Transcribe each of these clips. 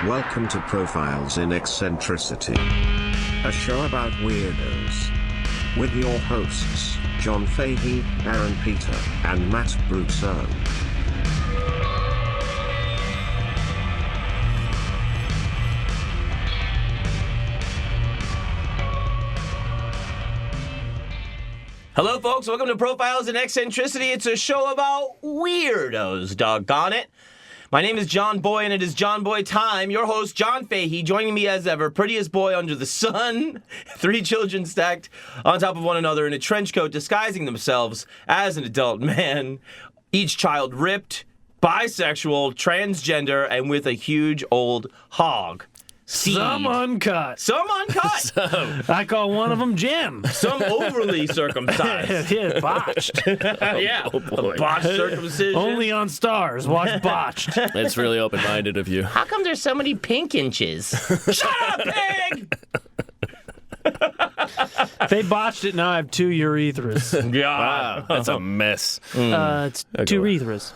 Welcome to Profiles in Eccentricity, a show about weirdos. With your hosts, John Fahey, Aaron Peter, and Matt Brousseau. Hello, folks. Welcome to Profiles in Eccentricity. It's a show about weirdos, doggone it. My name is John Boy, and it is John Boy time. Your host, John Fahey, joining me as ever, prettiest boy under the sun. 3 children stacked on top of one another in a trench coat, disguising themselves as an adult man. Each child ripped, bisexual, transgender, and with a huge old hog. Seed. Some uncut. Some uncut. I call one of them Jim. Some overly circumcised. Yeah, botched. Yeah. Oh, boy. Botched circumcision. Only on Stars. Watch Botched. That's really open-minded of you. How come there's so many pink inches? Shut up, pig! They botched it, now I have 2 urethras. Yeah. Wow, that's a mess. It's 2 urethras.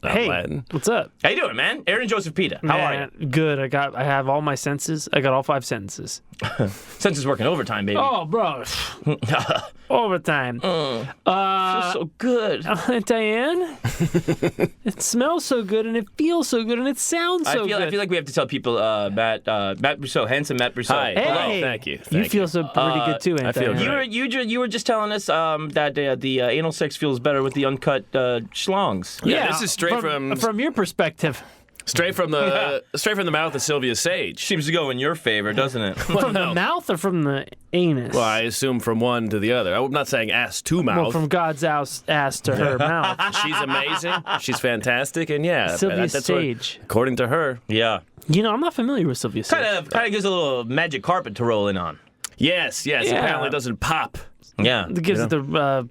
Hey, Latin. what's up? How you doing, man? Aaron Joseph Pita. How are you? Good. I have all my senses. I got all 5 sentences. Since it's working overtime, baby. Oh, bro. Overtime. Feels so good. Diane, it smells so good, and it feels so good, and it sounds so good. I feel like we have to tell people, Matt Brousseau, handsome Matt Brousseau. Hi. Hey, Hello. Thank you. You feel so pretty good too, ain't I feel Diane? great. You were just telling us that the anal sex feels better with the uncut schlongs. Yeah, this is straight from your perspective. Straight from the mouth of Sylvia Sage. Seems to go in your favor, doesn't it? From the mouth or from the anus? Well, I assume from one to the other. I'm not saying ass to mouth. Well, from God's ass to her mouth. She's amazing. She's fantastic, and yeah, Sylvia that's Sage. What, according to her. Yeah. You know, I'm not familiar with Sylvia Sage. Kind of gives a little magic carpet to roll in on. Yes. Yeah. Apparently, it doesn't pop. Yeah. It gives it the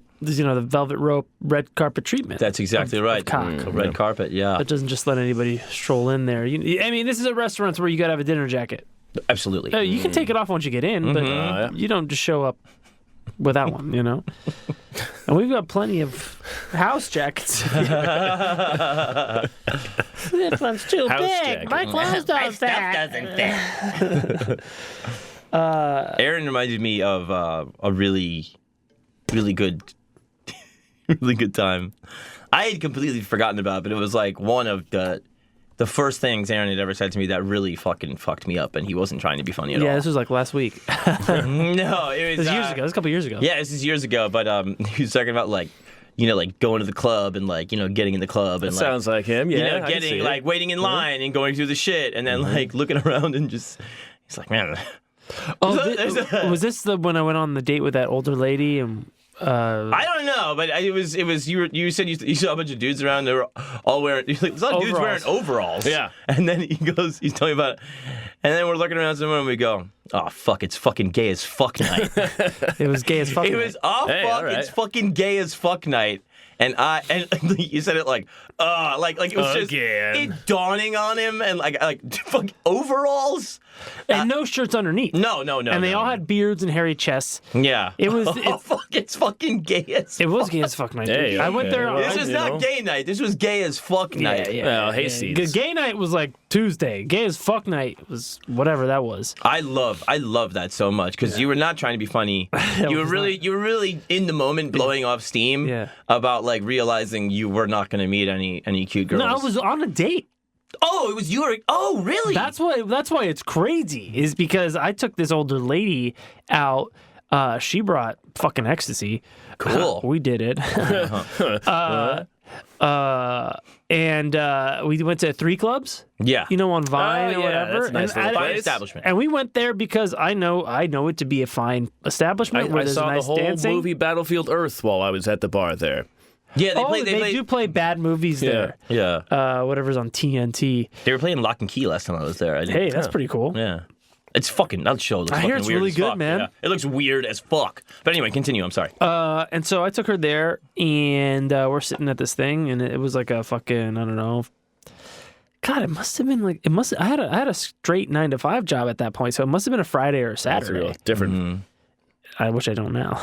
velvet rope red carpet treatment. That's exactly right. Of cock. Red carpet, yeah. It doesn't just let anybody stroll in there. I mean, this is a restaurant where you got to have a dinner jacket. Absolutely. You can take it off once you get in, but you don't just show up without one, you know? And we've got plenty of house jackets. This one's too House big. jacket. My clothes don't fit. Aaron reminded me of a really good time. I had completely forgotten about it, but it was like one of the first things Aaron had ever said to me that really fucking fucked me up, and he wasn't trying to be funny at all. Yeah, this was like last week. No, it was years ago. It was a couple years ago. Yeah, this is years ago, but he was talking about like going to the club and getting in the club and Sounds like him. Yeah, I can see getting it. waiting in line and going through the shit and then looking around and just he's like, man. Oh, was this when I went on the date with that older lady and? I don't know, but it was you said you saw a bunch of dudes around. They were all wearing a lot of dudes wearing overalls. Yeah, and then he's telling me about it, and then we're looking around somewhere and we go, oh fuck, it's fucking gay as fuck night. It was gay as fuck. It was it's fucking gay as fuck night. And you said it like it was just it dawning on him and like fuck overalls and no shirts underneath. No. And they all had beards and hairy chests. Yeah. It was. It's fucking gay as. It was gay as fuck night. Hey, I went there. This was not gay night. This was gay as fuck night. Well, hayseeds. Gay night was like Tuesday. Gay as fuck night was whatever that was. I love that so much because you were not trying to be funny. You were really in the moment blowing off steam about like realizing you were not going to meet any cute girls. No, I was on a date. Oh, it was you. Oh, really? That's why it's crazy. Is because I took this older lady out. She brought fucking ecstasy. Cool. We did it. And we went to 3 clubs. Yeah. On Vine or whatever. That's a nice little fine establishment. And we went there because I know it to be a fine establishment where I there's saw nice the whole dancing. movie Battlefield Earth while I was at the bar there. Yeah, they do play bad movies there. Yeah. Whatever's on TNT. They were playing Lock and Key last time I was there. Hey, that's pretty cool. Yeah. It's fucking, that show looks I fucking hear it's weird really as good, fuck. man. Yeah. It looks weird as fuck. But anyway, continue. I'm sorry. And so I took her there, and we're sitting at this thing, and it was like a fucking, I don't know. God, it must have been like, I had a straight 9-to-5 job at that point, so it must have been a Friday or a Saturday. That's different. Mm-hmm. I wish I don't now.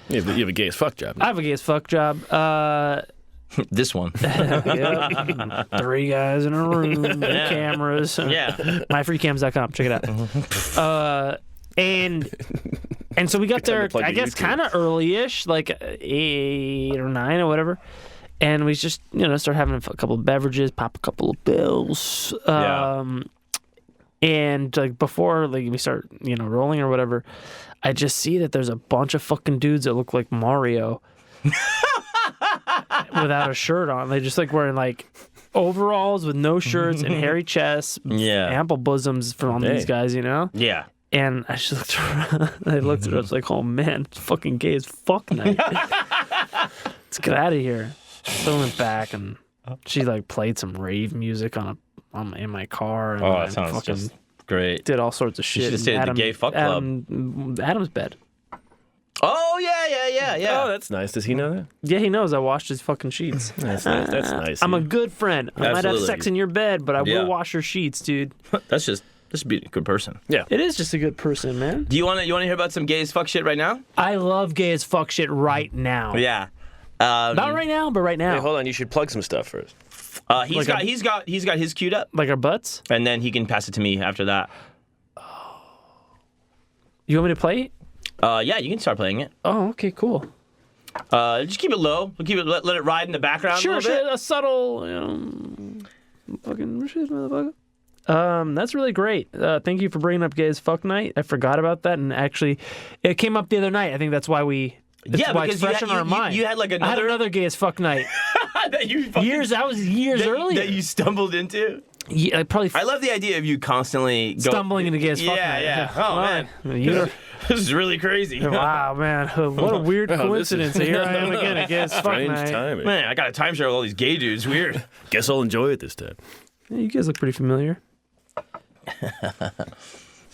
You have a gay as fuck job. I have a gay as fuck job. This one. Yep. 3 guys in a room with cameras. Yeah. myfreecams.com. Check it out. And so we got there, plug I your guess, YouTube. kind of early-ish, like 8 or 9 or whatever. And we just, start having a couple of beverages, pop a couple of bills. And like before we start, rolling or whatever, I just see that there's a bunch of fucking dudes that look like Mario without a shirt on. They just like wearing like overalls with no shirts and hairy chests, ample bosoms from these guys, Yeah. And I just looked around. I looked at her. I was like, "Oh man, it's fucking gay as fuck night. Let's get out of here." So I went back and she like played some rave music in my car. And That sounds just great. did all sorts of shit. should have stayed at the gay fuck club. Adam's bed. Oh, yeah. Oh, that's nice. Does he know that? Yeah, he knows. I washed his fucking sheets. That's nice. I'm a good friend. I might have Absolutely. sex in your bed, but I Yeah. will wash your sheets, dude. This would be a good person. Yeah. It is just a good person, man. Do you want to hear about some gay as fuck shit right now? I love gay as fuck shit right now. Yeah. Not right now, but right now. Hey, hold on. You should plug some stuff first. He's got his queued up, Like our butts? and then he can pass it to me after that. You want me to play it? Yeah, you can start playing it. Oh, okay, cool. Just keep it low. We'll keep it let it ride in the background a Sure, little bit. a subtle, fucking shit, motherfucker. That's really great. Thank you for bringing up gay as fuck night. I forgot about that, and actually, it came up the other night. I think that's why it's Yeah, why because it's fresh in our mind. you had like I had another gay as fuck night. that you fucking, That was years earlier. that you stumbled into. Yeah, probably I love the idea of you constantly stumbling into gay as fuck night. Yeah. Oh man, this is really crazy. Wow, man. What a weird coincidence. Here I am again at gay as fuck Strange night. timing. Man, I got a timeshare with all these gay dudes. Weird. Guess I'll enjoy it this time. Yeah, you guys look pretty familiar.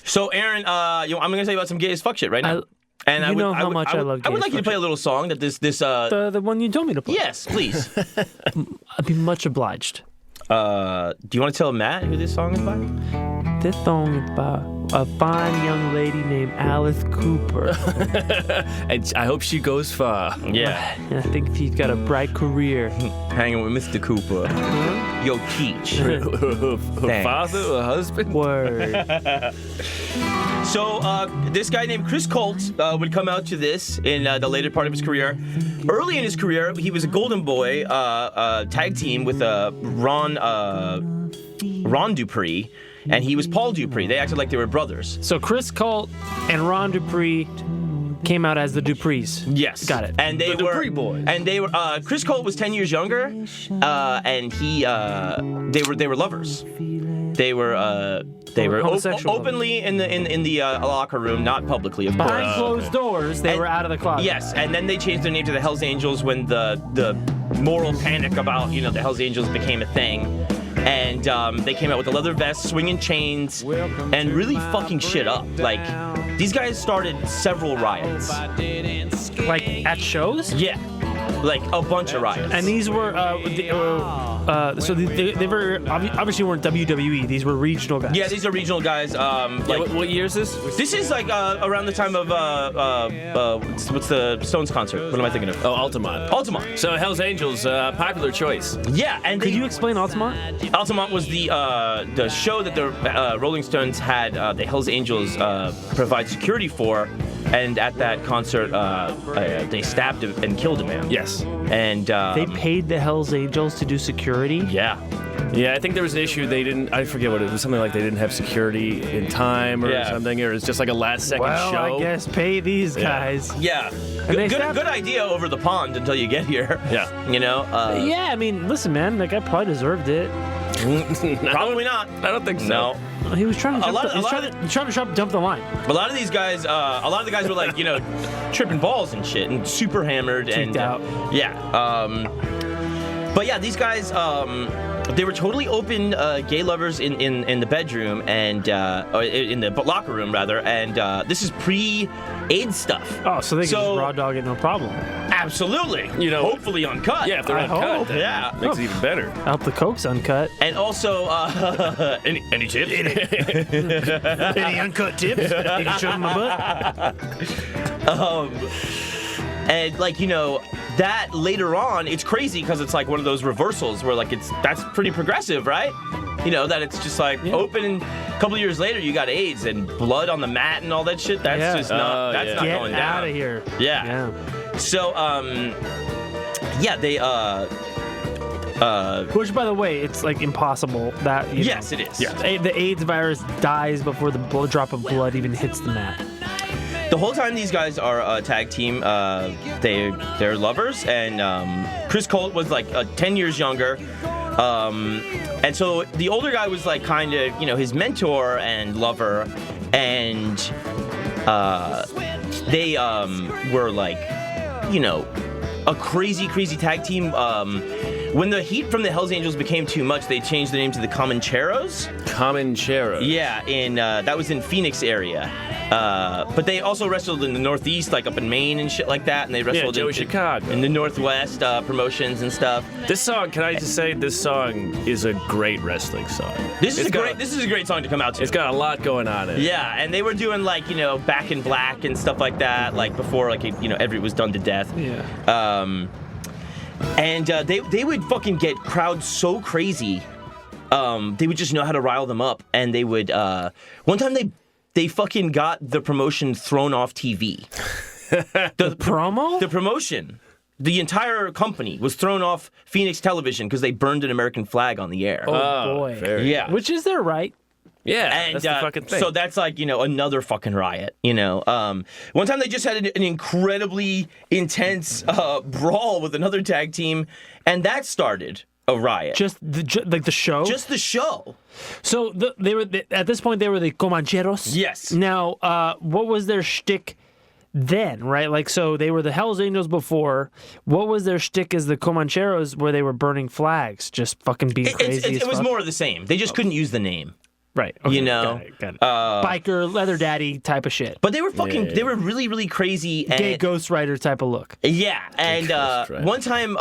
So, Aaron, I'm going to tell you about some gay as fuck shit right now. You know how much I love gay I would as like you to fuck play a little song that The one you told me to play. Yes, please. I'd be much obliged. Do you want to tell Matt who this song is by? This song is by a fine young lady named Alice Cooper. And I hope she goes far. Yeah. I think she's got a bright career. Hanging with Mr. Cooper. Yo, Teach. Her Thanks. father, her husband. Word. So, this guy named Chris Colt would come out to this in the later part of his career. Early in his career, he was a Golden Boy tag team with Ron Dupree, and he was Paul Dupree. They acted like they were brothers. So Chris Colt and Ron Dupree came out as the Duprees. Yes, Got it. And they The were Dupree boys. And they were. Chris Colt was 10 years younger, and they were lovers. They were Homosexual openly in the locker room, not publicly, of course. Behind closed doors, they And- were out of the closet. Yes, and then they changed their name to the Hells Angels when the moral panic about the Hells Angels became a thing, and they came out with the leather vests, swinging chains, and really fucking shit up. Like these guys started several riots. Like at shows? Yeah, like a bunch of riots. And these were, so they were obviously weren't WWE. These were regional guys. Yeah, these are regional guys. What year is this? This is like around the time of what's the Stones concert? What am I thinking of? Oh, Altamont. Altamont. So Hell's Angels, popular choice. Yeah, and Could you explain Altamont? Altamont was the show that the Rolling Stones had the Hells Angels provide security for, and at that concert they stabbed and killed a man. Yes. And They paid the Hells Angels to do security. yeah. Yeah, I think there was an issue. I forget what it was. Something like they didn't have security in time or something, or it's just like a last second Well, show. I guess pay these guys. Yeah. they Good stabbed- idea over the pond until you get here. Yeah. Yeah, I mean, listen, man, that guy probably deserved it. Probably not. I don't think so. No. He was trying to A lot of- jump the line. A lot of these guys, were like, tripping balls and shit, and super hammered and out. Yeah. But yeah, these guys, they were totally open gay lovers in the bedroom and or in the locker room rather, and this is pre-AIDS stuff. Oh, so they can just raw dog it, no problem. Absolutely. Hopefully uncut. Yeah, if they're I uncut, hope. that Yeah. makes it even better. I hope the coke's uncut. And also, any tips? Any uncut tips? You can show them my butt. And that later on, it's crazy because it's like one of those reversals where like that's pretty progressive, right? You know, that it's just like open. A couple of years later, you got AIDS and blood on the mat and all that shit. That's just not. That's not going down. Get out of here. Yeah. So, they which, by the way, it's like impossible that. Yes, it is. Yeah. The AIDS virus dies before the drop of blood even hits the mat. The whole time these guys are a tag team, they're lovers, and Chris Colt was like 10 years younger. And so the older guy was like kind of, his mentor and lover, and they were like, a crazy tag team. When the heat from the Hells Angels became too much, they changed the name to the Comancheros. Comancheros. Yeah, that was in Phoenix area. But they also wrestled in the Northeast, like up in Maine and shit like that, and they wrestled in Chicago. In the Northwest promotions and stuff. This song, can I just say, this song is a great wrestling song. This is a great song to come out to. It's got a lot going on in it. Yeah, and they were doing like Back in Black and stuff like that, like before like every was done to death. Yeah. And they would fucking get crowds so crazy. They would just know how to rile them up, and they would. One time they fucking got the promotion thrown off TV. The promo? The promotion. The entire company was thrown off Phoenix television because they burned an American flag on the air. Oh boy. Yeah. Which is their right. Yeah, and that's the fucking thing. So that's like, another fucking riot, One time they just had an incredibly intense brawl with another tag team, and that started a riot. Just the show? Just the show. So at this point, they were the Comancheros? Yes. Now, what was their shtick then, right? Like, so they were the Hells Angels before. What was their shtick as the Comancheros where they were burning flags? Just fucking being crazy It was more of the same. They just couldn't use the name. Right. Okay, Got it. Biker, leather daddy type of shit. But they were fucking, they were really, really crazy. And, gay Ghost Rider type of look. Yeah. And one time,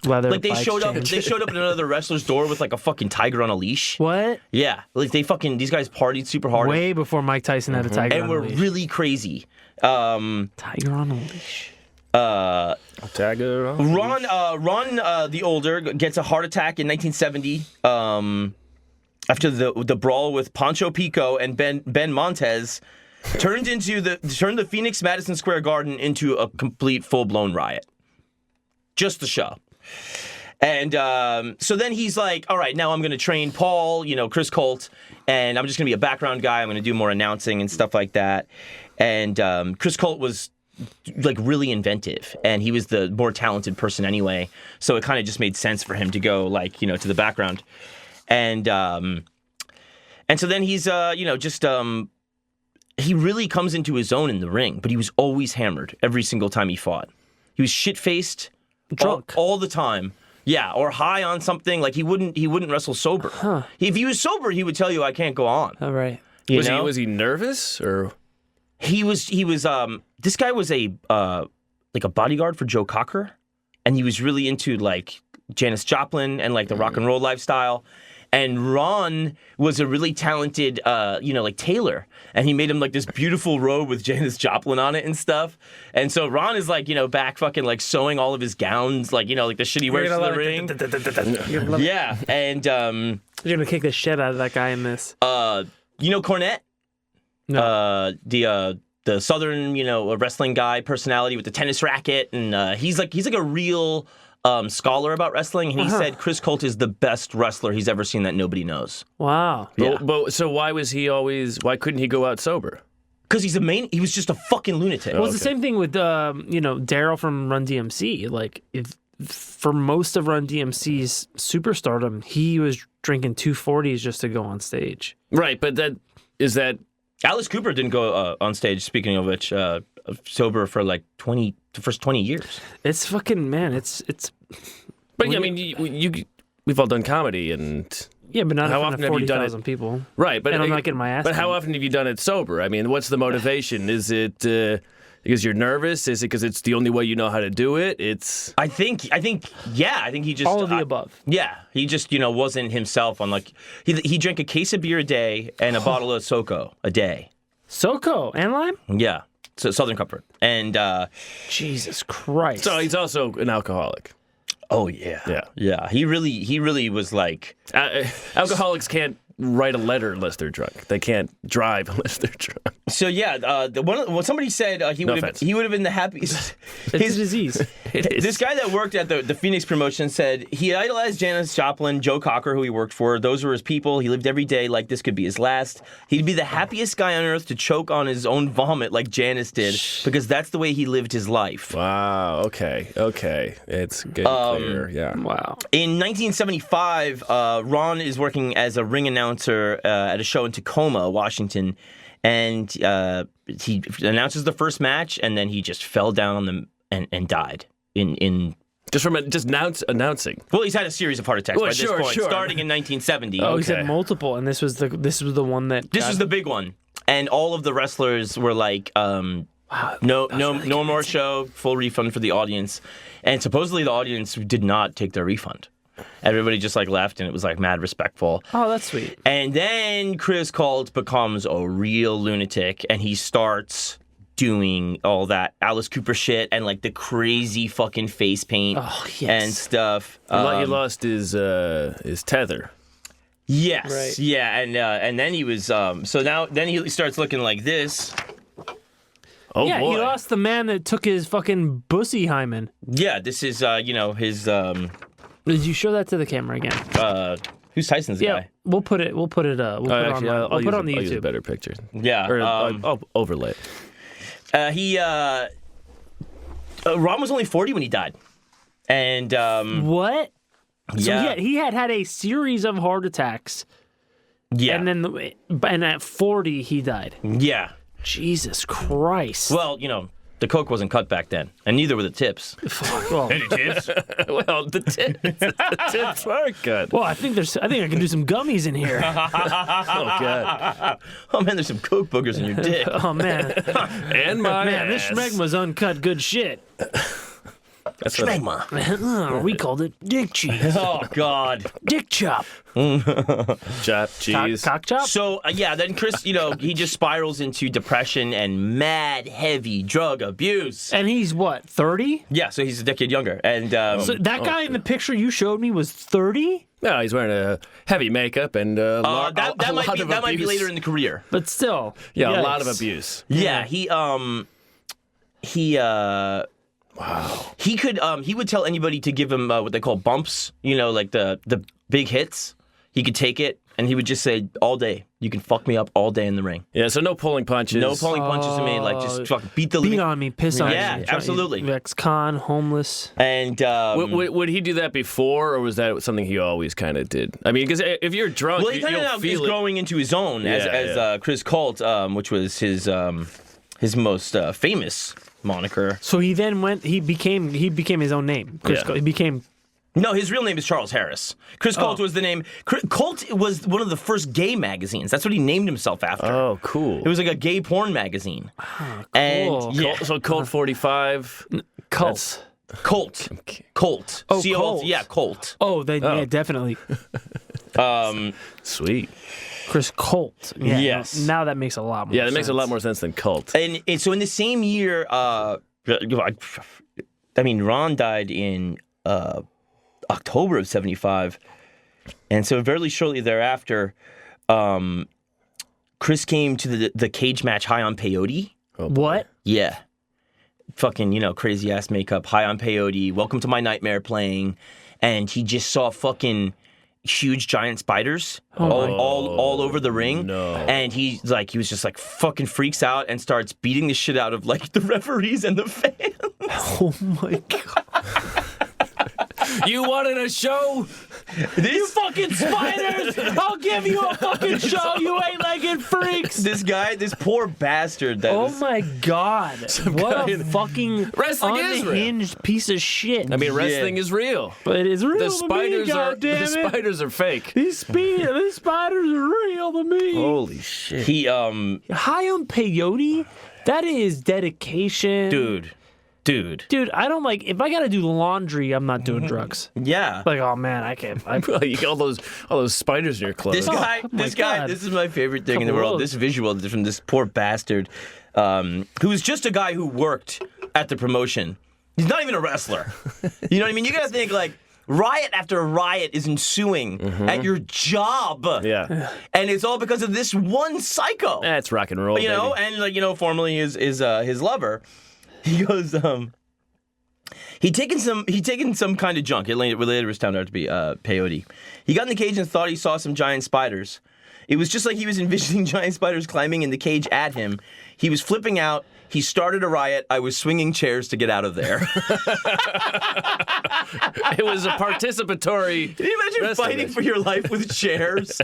leather like they showed up at another wrestler's door with like a fucking tiger on a leash. What? Yeah. Like these guys partied super hard. Way before Mike Tyson had a tiger on a leash. And were really crazy. Tiger on a leash. Tiger on Ron, the older, gets a heart attack in 1970. After the brawl with Pancho Pico and Ben Montez turned the Phoenix Madison Square Garden into a complete full-blown riot. Just the show. And so then he's like, all right, now I'm going to train Paul, Chris Colt, and I'm just going to be a background guy. I'm going to do more announcing and stuff like that. And Chris Colt was like really inventive, and he was the more talented person anyway. So it kind of just made sense for him to go like, to the background. And so then he's, he really comes into his own in the ring, but he was always hammered every single time he fought. He was shit-faced, drunk all the time. Yeah, or high on something. Like he wouldn't wrestle sober. Huh. If he was sober, he would tell you, I can't go on. All right. Was he nervous or? He was. This guy was a bodyguard for Joe Cocker, and he was really into like Janis Joplin and like the rock and roll lifestyle. And Ron was a really talented, like tailor, and he made him like this beautiful robe with Janis Joplin on it and stuff. And so Ron is like, back fucking like sewing all of his gowns, like like the shit he wears to the ring. Yeah, and you're gonna kick the shit out of that guy in this. Cornette, No. The Southern, wrestling guy personality with the tennis racket, and he's like a real. Scholar about wrestling, and he said Chris Colt is the best wrestler he's ever seen that nobody knows. Wow. Yeah. But so why couldn't he go out sober? Because he was just a fucking lunatic. Well, it's the same thing with, Daryl from Run DMC. Like, for most of Run DMC's superstardom, he was drinking 240s just to go on stage. Right, but is that... Alice Cooper didn't go on stage, speaking of which, sober for like the first 20 years. It's fucking, man, it's... But I mean, we've all done comedy, and yeah, but not how often have you done 40,000 people, right? But and I'm not getting my ass. But how often have you done it sober? I mean, what's the motivation? Is it because you're nervous? Is it because it's the only way you know how to do it? I think he just all of the above. Yeah, he just wasn't himself. On like he drank a case of beer a day and a bottle of SoCo a day. SoCo and lime? Yeah. Southern Comfort. And Jesus Christ. So he's also an alcoholic. oh yeah. He really was like. Alcoholics can't write a letter unless they're drunk. They can't drive unless they're drunk. So yeah, somebody said he would have been the happiest. It's a disease. This guy that worked at the Phoenix promotion said he idolized Janis Joplin, Joe Cocker, who he worked for. Those were his people. He lived every day like this could be his last. He'd be the happiest guy on earth to choke on his own vomit like Janis did, because that's the way he lived his life. Wow. Okay. It's good. Clear. Yeah. Wow. In 1975, Ron is working as a ring announcer at a show in Tacoma, Washington, and he announces the first match, and then he just fell down on them and died in. Just announcing. Well, he's had a series of heart attacks by this point, starting in 1970. Oh, he's had multiple, and this was the one that. This was the big one, and all of the wrestlers were like, no more show, full refund for the audience, and supposedly the audience did not take their refund. Everybody just like left, and it was like mad respectful. Oh, that's sweet. And then Chris Colt becomes a real lunatic, and he starts doing all that Alice Cooper shit and like the crazy fucking face paint and stuff. He lost his tether. Yes, Right. yeah, and then he was then he starts looking like this. Oh Yeah, boy. he lost the man that took his fucking bussy hymen. Yeah, this is his Did you show that to the camera again? who's Tyson's Yeah, guy? we'll put it on Actually, I'll put use it on the I'll use a YouTube. better picture. Yeah, Or I'll overlay it. Ron was only 40 when he died, and What? So yeah, he had a series of heart attacks, yeah, and at 40 he died. yeah. Jesus Christ. Well, the coke wasn't cut back then, and neither were the tips. Fuck. Well, Any tips? Well, the tips are good. I think I can do some gummies in here. Oh god. Oh man, there's some coke boogers in your dick. Oh man, And my man, this ass. schmegma's uncut good shit. That's what Schmegma. We called it dick cheese, Oh god. dick chop, chop cheese. cock chop. So then Chris, he just spirals into depression and mad heavy drug abuse. And he's what, 30? Yeah, so he's a decade younger, and So that guy in the picture you showed me was 30? No, he's wearing a heavy makeup and a lot that might be abuse. later in the career. But still. Yeah, yikes. a lot of abuse. Yeah, he could he would tell anybody to give him what they call bumps, like the big hits. He could take it, and he would just say all day, "You can fuck me up all day in the ring." Yeah, so no pulling punches. No pulling punches to me, like just fucking beat the Beat living. on me, piss on me. Yeah, absolutely. Ex-con, homeless. And Would he do that before, or was that something he always kind of did? I mean, because if you're drunk, well, he kind of is growing into his own as Chris Colt, which was his most famous moniker. So he then became his own name. Chris Colt. He became. No, his real name is Charles Harris. Chris Colt was the name. Colt was one of the first gay magazines. That's what he named himself after. Oh, cool. It was like a gay porn magazine. Cool. And yeah, So Colt 45. Cult. Colt. Colt. Oh, C-O-L-T. Colt. Yeah, Colt. Oh, yeah, definitely. Sweet. Chris Colt. Yeah, Yes. Now that makes a lot more Yeah, that sense. makes a lot more sense than cult. And so in the same year, Ron died in October of 75. And so very shortly thereafter, Chris came to the cage match high on peyote. What? Yeah. Fucking, crazy ass makeup, high on peyote, Welcome to My Nightmare playing. And he just saw fucking huge giant spiders all over the ring. No. And he was just like fucking freaks out and starts beating the shit out of like the referees and the fans. Oh my god. You wanted a show? You fucking spiders! I'll give you a fucking show, you eight-legged freaks! This poor bastard that Oh was, my god. What a fucking Wrestling is real. unhinged piece of shit. I mean, wrestling is real. But it is real The to me, goddammit. spiders are fake. These spiders are real to me. Holy shit. he High on peyote? That is dedication. dude. Dude, I don't like, if I gotta do laundry, I'm not doing drugs. Yeah. Like, oh man, I can't. You got all those spiders in your clothes. This guy, my God. this is my favorite thing in the Couple world. of This visual from this poor bastard. who was just a guy who worked at the promotion. He's not even a wrestler. You know what I mean? You gotta think like riot after riot is ensuing at your job. Yeah. And it's all because of this one psycho. That's rock and roll, You know, baby. and like, you know, formerly his lover. He goes, he'd taken some kind of junk. It later was turned out to be peyote. He got in the cage and thought he saw some giant spiders. It was just like he was envisioning giant spiders climbing in the cage at him. He was flipping out. He started a riot. I was swinging chairs to get out of there. It was a participatory. Can you imagine fighting for your life with chairs?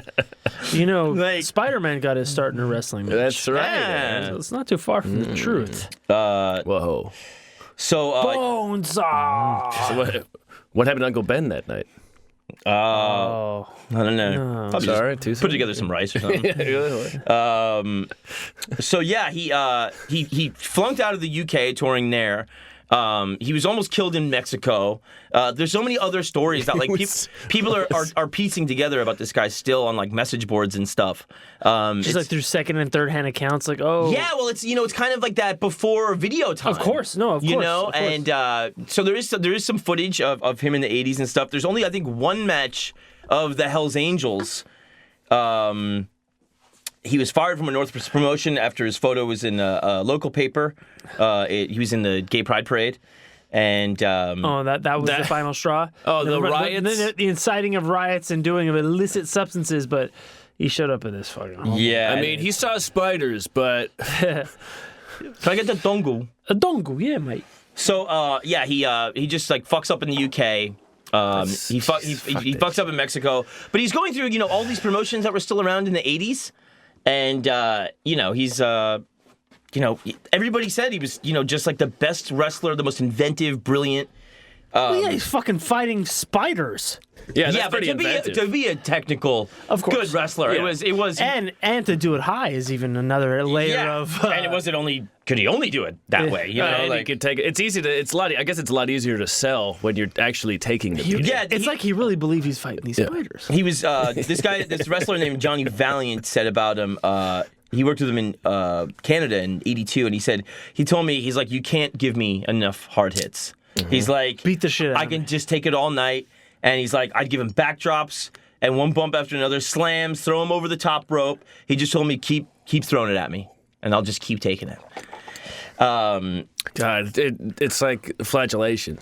You know, Like- Spider-Man got his start in a wrestling match. That's right. Yeah. So it's not too far from the truth. Whoa. So, Bones off. So what happened to Uncle Ben that night? Oh. I don't know. Probably Sorry, just too put soon. together some rice or something. So yeah, he flunked out of the UK touring there. He was almost killed in Mexico. There's so many other stories that like people are piecing together about this guy still on like message boards and stuff. Just like through second and third hand accounts, like, oh. Yeah, well, it's kind of like that before video time. Of course, no, of course. You know, of course. and so there is some footage of him in the 80s and stuff. There's only, I think, one match of the Hells Angels. He was fired from a North promotion after his photo was in a local paper. He was in the Gay Pride Parade. And that was the final straw. Oh, the riots? The inciting of riots and doing of illicit substances, but he showed up at this fucking home. yeah, I mean, he saw spiders, but can I get the dongle? A dongle, yeah, mate. So he just like fucks up in the UK. He fucks up in Mexico, but he's going through all these promotions that were still around in the 80s, and he's everybody said he was just like the best wrestler, the most inventive, brilliant. Yeah, he's fucking fighting spiders. yeah, that's Yeah, but pretty inventive. to be a technical, Of course. good wrestler, Yeah. it was, And to do it high is even another layer yeah. of. And it wasn't only could he only do it that way, And you could take it. It's easy to. I guess it's a lot easier to sell when you're actually taking the. people. Yeah, It's like he really believed he's fighting these spiders. He was this wrestler named Johnny Valiant said about him. He worked with him in Canada in '82, and he told me he's like, you can't give me enough hard hits. Mm-hmm. He's like, Beat the shit out I of can me. just take it all night, and he's like, I'd give him backdrops and one bump after another, slams, throw him over the top rope. He just told me keep throwing it at me, and I'll just keep taking it. God, it's like flagellation.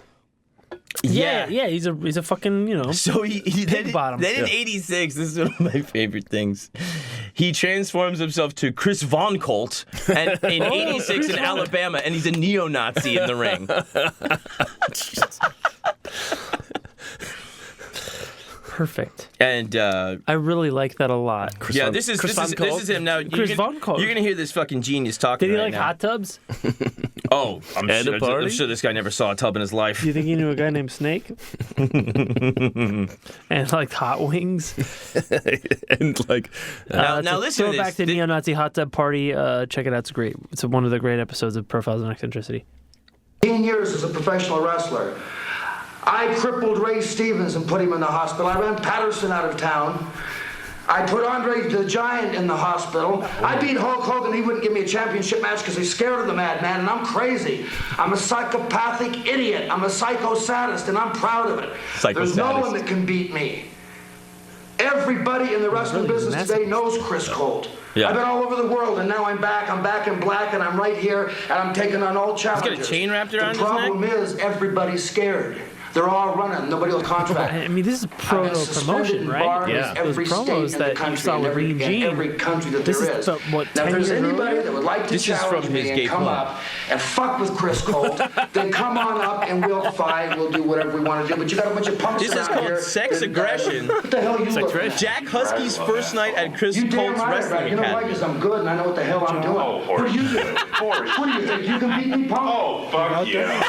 Yeah, he's a fucking So he Pig bottom. Then in '86, this is one of my favorite things. He transforms himself to Chris Colt, and in '86 in Alabama, and he's a neo-Nazi in the ring. perfect. And I really like that a lot. this is him now. Chris Von Colt. You're gonna hear this fucking genius talking. Did he right like now. hot tubs? Oh, I'm And a party? sure this guy never saw a tub in his life. Do you think he knew a guy named Snake? And like hot wings. And like, Now listen Go to back this. to Neo-Nazi Hot Tub Party. Check it out. It's great. It's one of the great episodes of Profiles in Eccentricity. 15 years as a professional wrestler. I crippled Ray Stevens and put him in the hospital. I ran Patterson out of town. I put Andre the Giant in the hospital. I beat Hulk Hogan. He wouldn't give me a championship match because he's scared of the madman, and I'm crazy. I'm a psychopathic idiot. I'm a psycho sadist, and I'm proud of it. There's no one that can beat me. Everybody in the wrestling business today knows Chris Colt. Yeah. I've been all over the world, and now I'm back. I'm back in black, and I'm right here, and I'm taking on all challenges. got a chain wrapped around his The problem is everybody's scared. They're all running. Nobody will contract. I mean, this is promotion, right? Yeah. Every Those state in promos the that you country, saw and with every, Mean and Gene. every country that This there is is. what, Now, 10 if there's years anybody earlier? that would like to This is challenge from his me gay and come porn. up and fuck with Chris Colt, then come on up and we'll fight. We'll do whatever we want to do. But you got a bunch of punks This is around called here sex that- aggression. What the hell are you looking aggression. at? Jack Husky's first night at Chris You damn Colt's right, Wrestling you know why? Academy. Because I'm good and I know what the hell I'm doing. What do you do? What do you think? You can beat me, punk? Oh, fuck yeah.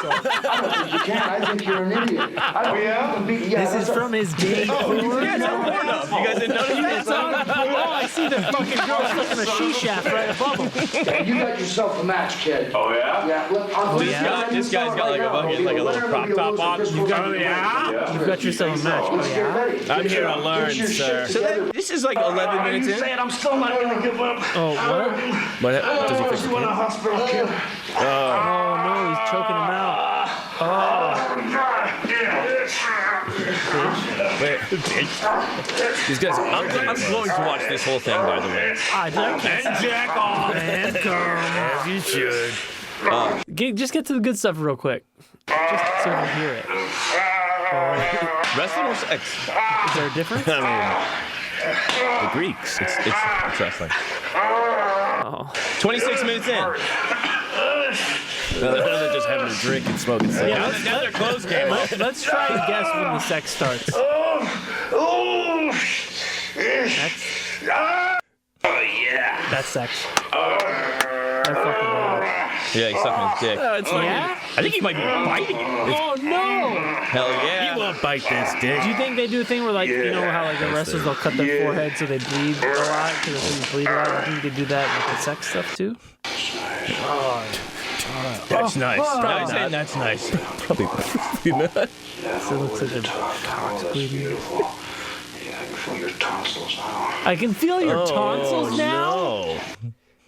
I don't think you can. I think you're an idiot. This is from his gay porn. You guys are porn up. You guys didn't notice that? I see the fucking girl stuck in a she-shaft right above him. You got yourself a match, kid. Oh, yeah? Yeah, look, This guy's got like a bucket, like a little crop top on. You've got yourself a match. Oh, yeah? I'm here to learn, sir. So this is like 11 minutes in. I'm still not gonna give up. Oh, what? What does he fix the In a kid? hospital, kid. Oh, no, he's choking him out. Wait, these guys. I'm going to watch this whole thing, by the way. And jack off. And come. As you should. Just get to the good stuff real quick. Just so you can hear it. Wrestling or sex? Is there a difference? I mean, the Greeks. It's wrestling. Oh. 26 minutes in. They're just having a drink and smoking cigarettes. Now their clothes came up. Let's try and guess when the sex starts. That's sex. That's fucking loud. Yeah, he's sucking his dick. Yeah? I think he might be biting it. Oh, no! Hell yeah. You won't bite this dick. Do you think they do a thing where, like, you know how, like, the wrestlers, they'll cut their forehead so they bleed a lot? Because they bleed a lot. Do you think they do that with the sex stuff, too? That's nice. Nice, and that's nice. Probably not. So it looks like a cock's bleeding. Your tonsils now. I can feel your tonsils now? No.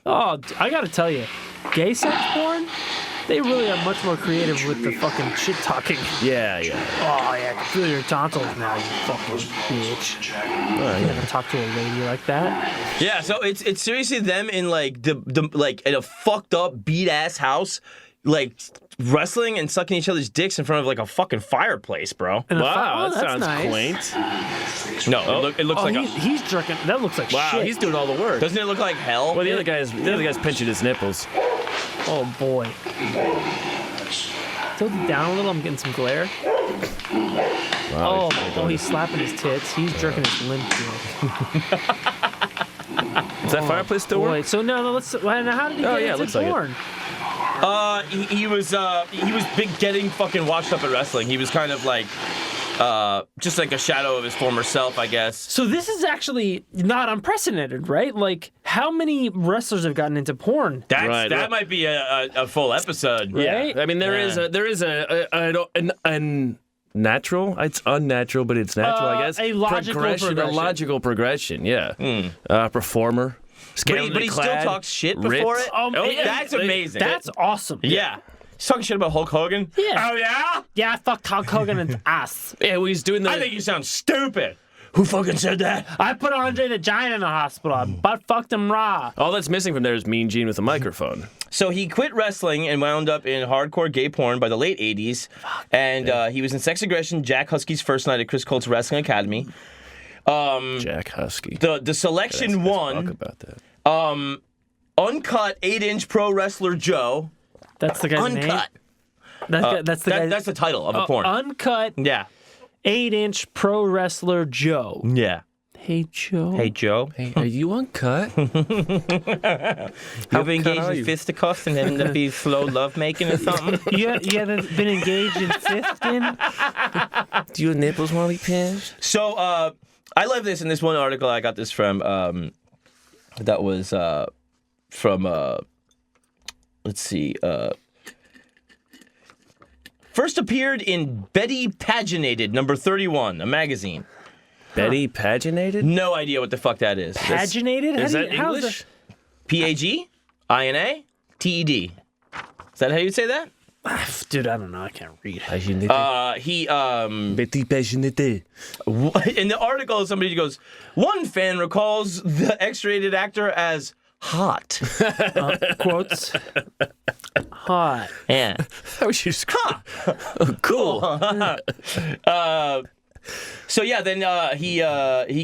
Oh, I gotta tell you, gay sex porn, they really are much more creative with the fucking shit talking. Yeah. Oh, yeah, I can feel your tonsils now, you fucking bitch. You never talk to a lady like that. Yeah, so it's seriously them in like the like in a fucked up beat ass house, like wrestling and sucking each other's dicks in front of like a fucking fireplace, bro. Wow, that that's sounds nice. quaint. No, it looks like he's jerking. That looks like Wow, shit. he's doing all the work. doesn't it look like hell? Well, the other guy's pinching his nipples. Oh boy. Tilt it down a little. I'm getting some glare. Wow, He's slapping his tits. He's jerking his limp dick. Is that fireplace still Boy, working? so now let's. How did he get yeah, into looks like it. porn? He was getting fucking washed up at wrestling. He was kind of like just like a shadow of his former self, I guess. So this is actually not unprecedented, right? Like, how many wrestlers have gotten into porn? That might be a full episode. Right? I mean, there is an natural. It's unnatural, but it's natural, I guess. A logical progression. A logical progression. Yeah. Performer. But he still talks shit before it. Yeah. That's amazing. That's awesome. Yeah. He's talking shit about Hulk Hogan. Yeah. Oh yeah. Yeah, I fucked Hulk Hogan and ass. Yeah, well, he's doing the. I think you sound stupid. Who fucking said that? I put Andre the Giant in the hospital. I butt fucked him raw. All that's missing from there is Mean Gene with a microphone. So he quit wrestling and wound up in hardcore gay porn by the late 80s. And he was in Sex Aggression, Jack Husky's first night at Chris Colt's Wrestling Academy. Jack Husky. The selection won. Talk about that. Uncut 8-inch pro wrestler Joe. That's the guy's name? Uncut. That's the guy. That's the title of a porn. Uncut Yeah. 8-inch pro wrestler Joe. Yeah. Hey, Joe. Hey, Joe. Hey, are you uncut? You ever engaged are in you? fisticuffs and ended up being slow lovemaking or something? You haven't been engaged in fisting? Do your nipples want to be pinched? So, I love this in this one article. I got this from, that was from, let's see, first appeared in Betty Paginated, number 31, a magazine. Betty Paginated? No idea what the fuck that is. Paginated? Is that English? P-A-G-I-N-A-T-E-D. Is that how you say that? Dude, I don't know. I can't read. Betty Paginated. In the article, somebody goes, one fan recalls the X-rated actor as hot. Quotes. Hot. Yeah. How would you describe? Oh, cool. So yeah, then he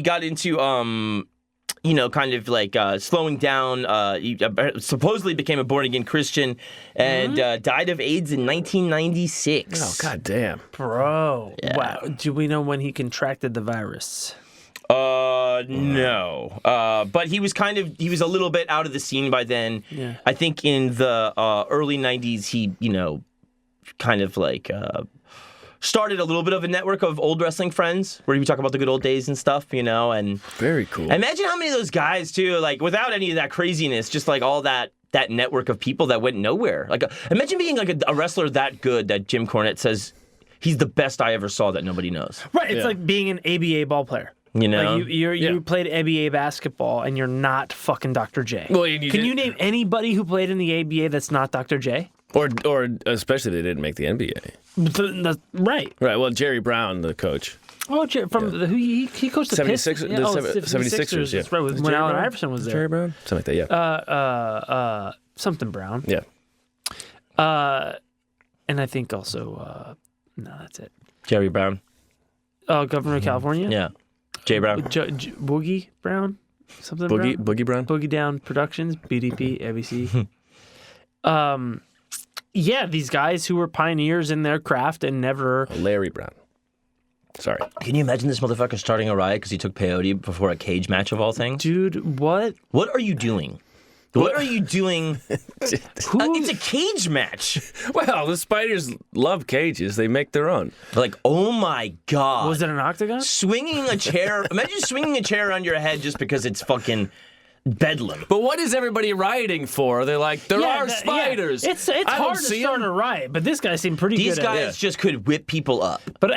got into kind of like slowing down. He supposedly became a born again Christian and died of AIDS in 1996. Oh, god damn. Bro. Yeah. Wow. Do we know when he contracted the virus? No. But he was a little bit out of the scene by then. Yeah. I think in the early 90s, he, kind of like started a little bit of a network of old wrestling friends where we talk about the good old days and stuff, and Very cool. imagine how many of those guys too, like without any of that craziness, just like all that network of people that went nowhere. Like imagine being like a wrestler that good that Jim Cornette says he's the best I ever saw that nobody knows. Right, it's like being an ABA ball player. Like you played ABA basketball and you're not fucking Dr. J. Well, Can you name anybody who played in the ABA that's not Dr. J? Or especially if they didn't make the NBA. Right. Right. Well, Jerry Brown, the coach. Oh, he coached the 76 Pistons. the 76ers, yeah. That's right, when Allen Iverson was there. Jerry Brown? Something like that, yeah. Something Brown. Yeah. And I think also, no, that's it. Jerry Brown. Governor of California? Yeah. Jay Brown. Boogie Brown? Something Boogie Brown? Brown? Boogie Down Productions, BDP, ABC. Yeah, these guys who were pioneers in their craft and never... Larry Brown. Sorry. Can you imagine this motherfucker starting a riot because he took peyote before a cage match of all things? Dude, what? What are you doing? What are you doing? It's a cage match. Well, the spiders love cages. They make their own. Like, oh my God. Was it an octagon? Swinging a chair. Imagine swinging a chair around your head just because it's fucking bedlam. But what is everybody rioting for? They're like, there are spiders. Yeah. It's hard to start a riot, but this guy seemed pretty good These at it. guys just could whip people up. But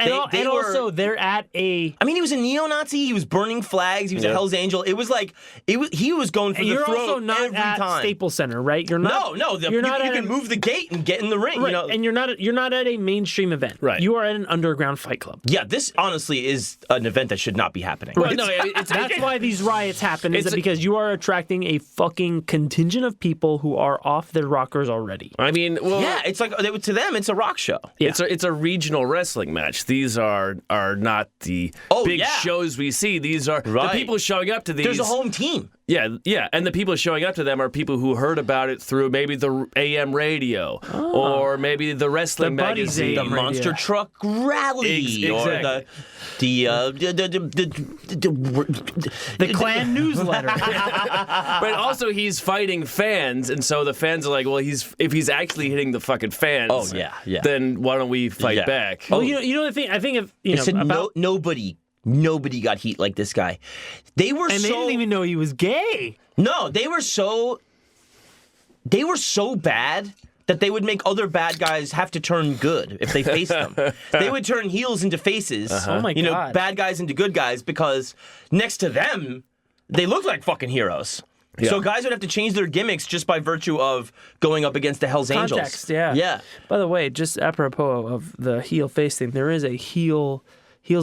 also they're at a... I mean, he was a neo-Nazi. He was burning flags. He was a Hell's Angel. It was like he was going for the throat you're also not every at time. Staples Center, right? You're not. No. You can move the gate and get in the ring. Right, and you're not at a mainstream event. Right. You are at an underground fight club. Yeah, this honestly is an event that should not be happening. Right. That's why these riots happen. Is because you are attracting a fucking contingent of people who are off their rockers already. I mean, well, yeah, it's like to them, it's a rock show. Yeah. It's a regional wrestling match. These are not the big shows we see. These are the people showing up to these. There's a home team. Yeah, and the people showing up to them are people who heard about it through maybe the AM radio or maybe the wrestling magazine, the Monster Truck Rally, or the Klan newsletter. But also he's fighting fans, and so the fans are like, well, if he's actually hitting the fucking fans, then why don't we fight back? Well, you know the thing. I think nobody got heat like this guy. They didn't even know he was gay. No, they were so bad that they would make other bad guys have to turn good if they faced them. They would turn heels into faces. Oh my God. Bad guys into good guys because next to them, they look like fucking heroes. Yeah. So guys would have to change their gimmicks just by virtue of going up against the Hells Angels. Context, yeah. By the way, just apropos of the heel face thing, there is a Heels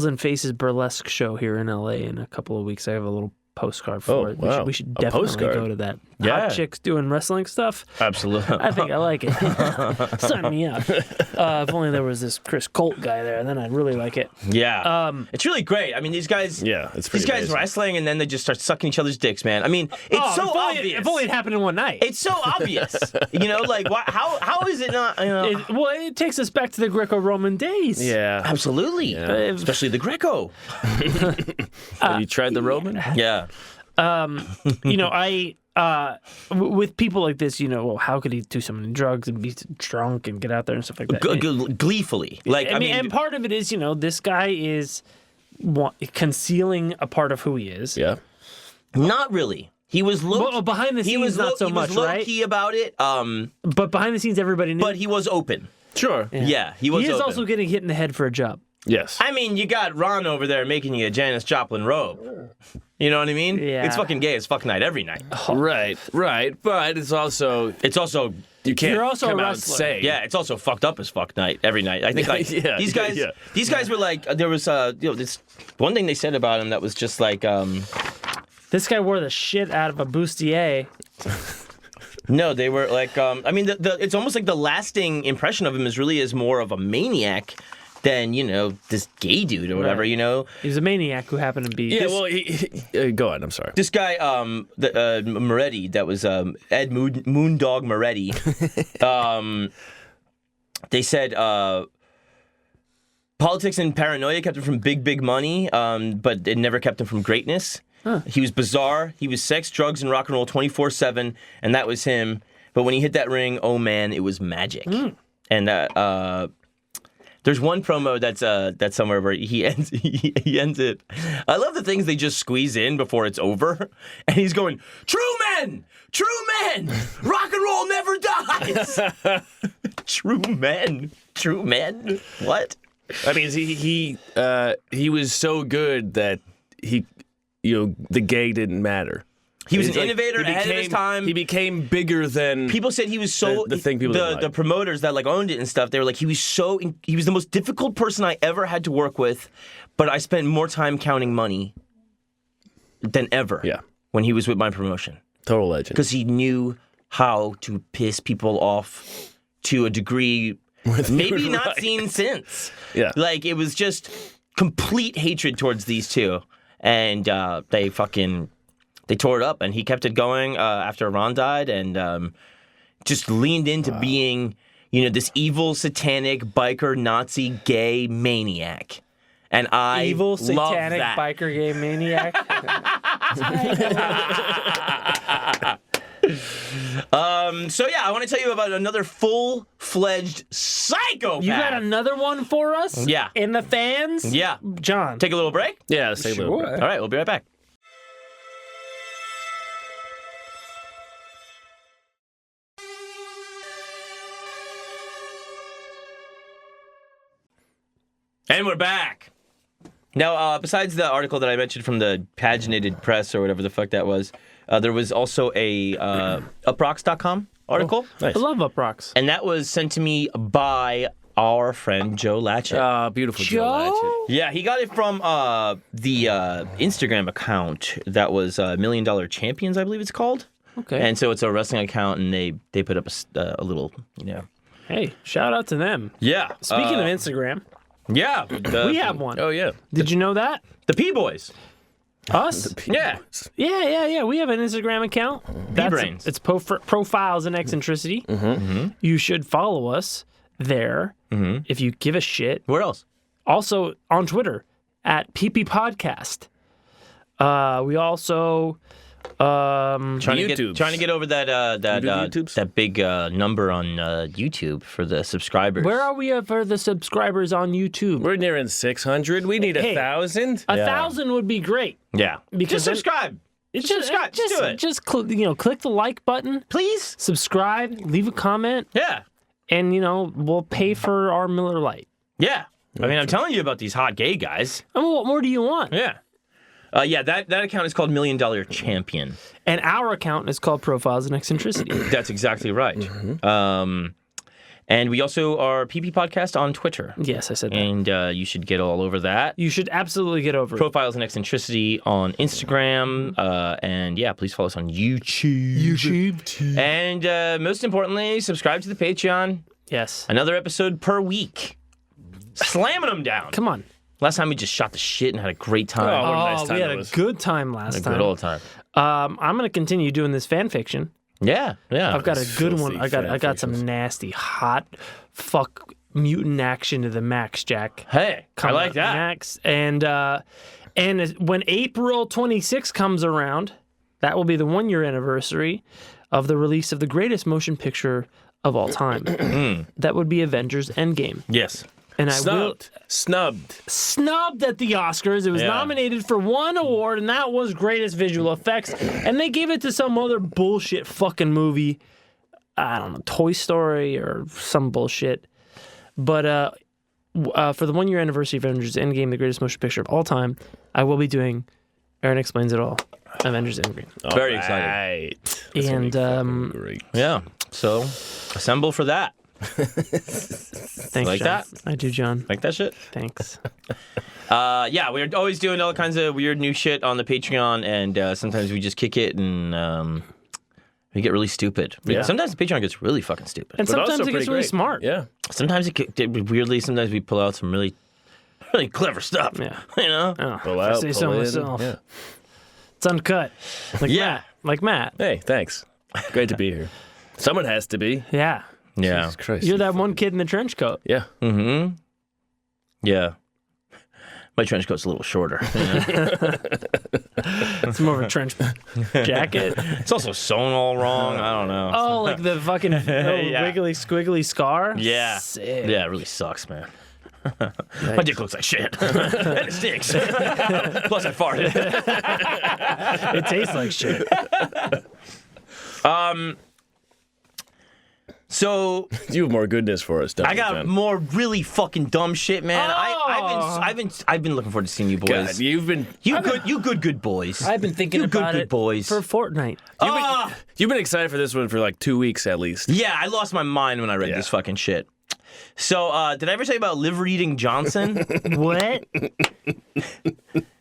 and Faces burlesque show here in LA in a couple of weeks. I have a little postcard for it. Wow. We should definitely go to that. Yeah. Hot chicks doing wrestling stuff. Absolutely. I think I like it. Sign me up. If only there was this Chris Colt guy there, then I'd really like it. Yeah. It's really great. I mean, these guys. Yeah, it's these guys amazing. Wrestling and then they just start sucking each other's dicks, man. I mean, it's so obvious. If only it happened in one night. It's so obvious. Like how is it not? It takes us back to the Greco-Roman days. Yeah, absolutely. Yeah. Especially the Greco. Have you tried the Roman? Yeah. With people like this, well, how could he do so many drugs and be drunk and get out there and stuff like that? Gleefully. And part of it is, this guy is concealing a part of who he is. Yeah. Not really. He was behind the scenes, not so much, right? He was low-key about it. But behind the scenes, everybody knew. But he was open. Sure. Yeah, he was. He is open. also getting hit in the head for a job. Yes. I mean, you got Ron over there making you a Janis Joplin robe. You know what I mean? Yeah. It's fucking gay as fuck night every night. Right. But it's also you can't You're also come a out and wrestler. say. Yeah, it's also fucked up as fuck night every night. I think these guys were like there was this one thing they said about him that was just like this guy wore the shit out of a bustier. No, they were like it's almost like the lasting impression of him is more of a maniac than this gay dude or whatever. Right. He was a maniac who happened to be. Yeah, go on. I'm sorry. This guy, Moretti, that was Ed Moondog Moretti. They said politics and paranoia kept him from big money, but it never kept him from greatness. Huh. He was bizarre. He was sex, drugs, and rock and roll 24/7, and that was him. But when he hit that ring, oh man, it was magic. And There's one promo that's somewhere where he ends it. I love the things they just squeeze in before it's over, and he's going, "True men, rock and roll never dies." True men. What? I mean, he was so good that the gay didn't matter. He was an innovator ahead of his time. He became bigger than people said he was so the thing people didn't like. The promoters that like owned it and stuff. They were like, he was the most difficult person I ever had to work with, but I spent more time counting money than ever. Yeah. When he was with my promotion, total legend, because he knew how to piss people off to a degree maybe not seen since. Yeah, like it was just complete hatred towards these two, and they tore it up, and he kept it going after Ron died, and just leaned into being, this evil, satanic, biker, Nazi, gay maniac. And I evil, love satanic, that. biker, gay maniac. So yeah, I want to tell you about another full-fledged psychopath. You got another one for us? Yeah. In the fans? Yeah. John. Take a little break? Yeah, let's take a little break. All right, we'll be right back. And we're back. Now, besides the article that I mentioned from the paginated press or whatever the fuck that was, there was also a uproxx.com article. Oh, nice. I love Uproxx. And that was sent to me by our friend Joe Latchett. Beautiful Joe Latchett. Yeah, he got it from the Instagram account that was $1 Million Champions, I believe it's called. Okay. And so it's a wrestling account, and they put up a little, Hey, shout out to them. Yeah. Speaking of Instagram, yeah. we have one. Oh, yeah. Did you know that? The P-Boys. Us? Yeah. Yeah. We have an Instagram account. P-Brains. It's Profiles in Eccentricity. Mm-hmm. You should follow us there if you give a shit. Where else? Also on Twitter at PP Podcast. We also Trying YouTubes. to get over that big number on YouTube for the subscribers. where are we for the subscribers on YouTube? We're nearing 600. We need 1,000. 1,000 would be great. Yeah. Because just subscribe. Just subscribe. Just do it. Just click the like button, Please. subscribe, leave a comment, Yeah. and we'll pay for our Miller Lite. Yeah. I mean, I'm telling you about these hot gay guys. I mean, what more do you want? Yeah. That account is called $1 Million Champion. And our account is called Profiles in Eccentricity. That's exactly right. And we also are PP Podcast on Twitter. Yes, I said that. And you should get all over that. You should absolutely get over it. Profiles in Eccentricity on Instagram. And yeah, please follow us on YouTube. And most importantly, subscribe to the Patreon. Yes. Another episode per week. Slamming them down. Come on. Last time we just shot the shit and had a great time. Oh, what a nice time we had it a was. good time last time. Good old time. I'm going to continue doing this fan fiction. Yeah. I've got a good one. filthy I got some nasty, hot, fuck mutant action to the max, Jack. Hey, I Coming like up that. Max. And when April 26 comes around, that will be the 1-year anniversary of the release of the greatest motion picture of all time. That would be Avengers Endgame. Yes. And I will Snubbed at the Oscars. It was Yeah. nominated for one award, and that was greatest visual effects. And they gave it to some other bullshit fucking movie. I don't know, Toy Story or some bullshit. But for the 1-year anniversary of Avengers Endgame, the greatest motion picture of all time, I will be doing Aaron Explains It All, Avengers Endgame. Very excited. And Great. Yeah. So, assemble for that. thanks, Like John. that? I do, John. Like that shit? Thanks. Yeah, we're always doing all kinds of weird new shit on the Patreon, and sometimes we just kick it and we get really stupid. Yeah. Sometimes the Patreon gets really fucking stupid. And But sometimes also it gets pretty really great. smart. Yeah. Sometimes weirdly, sometimes we pull out some really, really clever stuff. Yeah. You know? Oh, Pull if I out, say pull so in. myself. Yeah. It's uncut. Like Yeah. Matt. Like Matt. Hey, thanks. Great to be here. Someone has to be. Yeah. Yeah. Jesus Christ. You're that one kid in the trench coat. Yeah. Mm-hmm. Yeah. My trench coat's a little shorter. It's more of a trench jacket. It's also sewn all wrong. I don't know. Oh, like the fucking Yeah. wiggly squiggly scar? Yeah. Sick. Yeah, it really sucks, man. My dick looks like shit. And it stinks. Plus, I farted. It tastes like shit. So You have more goodness for us, don't I you, got John? more really fucking dumb shit, man. I've been looking forward to seeing you boys. God, you've been You good boys. I've been thinking you about good it boys. for a fortnight. you've been excited for this one for like 2 weeks at least. Yeah, I lost my mind when I read this fucking shit. So, did I ever tell you about Liver Eating Johnson? What?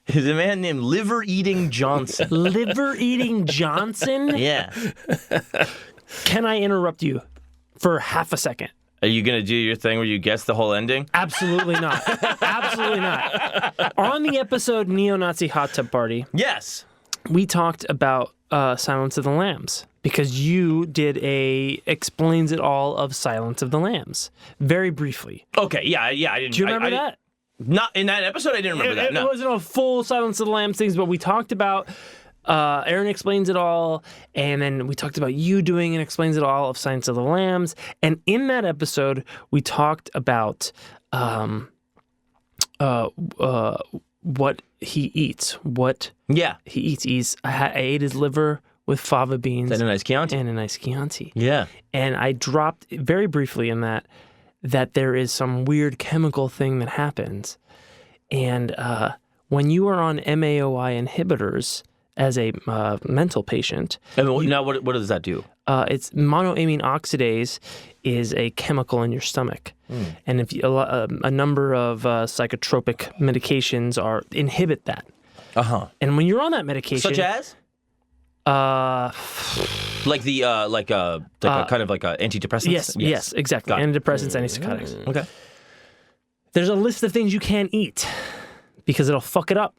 There's a man named Liver Eating Johnson. Liver Eating Johnson? Yeah. Can I interrupt you for half a second? Are you gonna do your thing where you guess the whole ending? Absolutely not. Absolutely not. On the episode Neo-Nazi Hot Tub Party, Yes. we talked about Silence of the Lambs because you did a explains it all of Silence of the Lambs very briefly. Okay. Yeah. I didn't. Do you remember that? Not in that episode. I didn't remember that. It No. wasn't a full Silence of the Lambs things, but we talked about Aaron explains it all, and then we talked about you doing and explains it all of Silence of the Lambs. And in that episode, we talked about what he eats. What Yeah. he eats. I ate his liver with fava beans Is that a nice Chianti? and a nice Chianti. Yeah. And I dropped very briefly in that there is some weird chemical thing that happens. And when you are on MAOI inhibitors as a mental patient, Now, what does that do? it's monoamine oxidase is a chemical in your stomach. And if you, a number of psychotropic medications inhibit that. And when you're on that medication, Such as? Like the kind of like a antidepressants. yes, exactly. Got it. Antidepressants, antipsychotics. Okay. There's a list of things you can't eat because it'll fuck it up.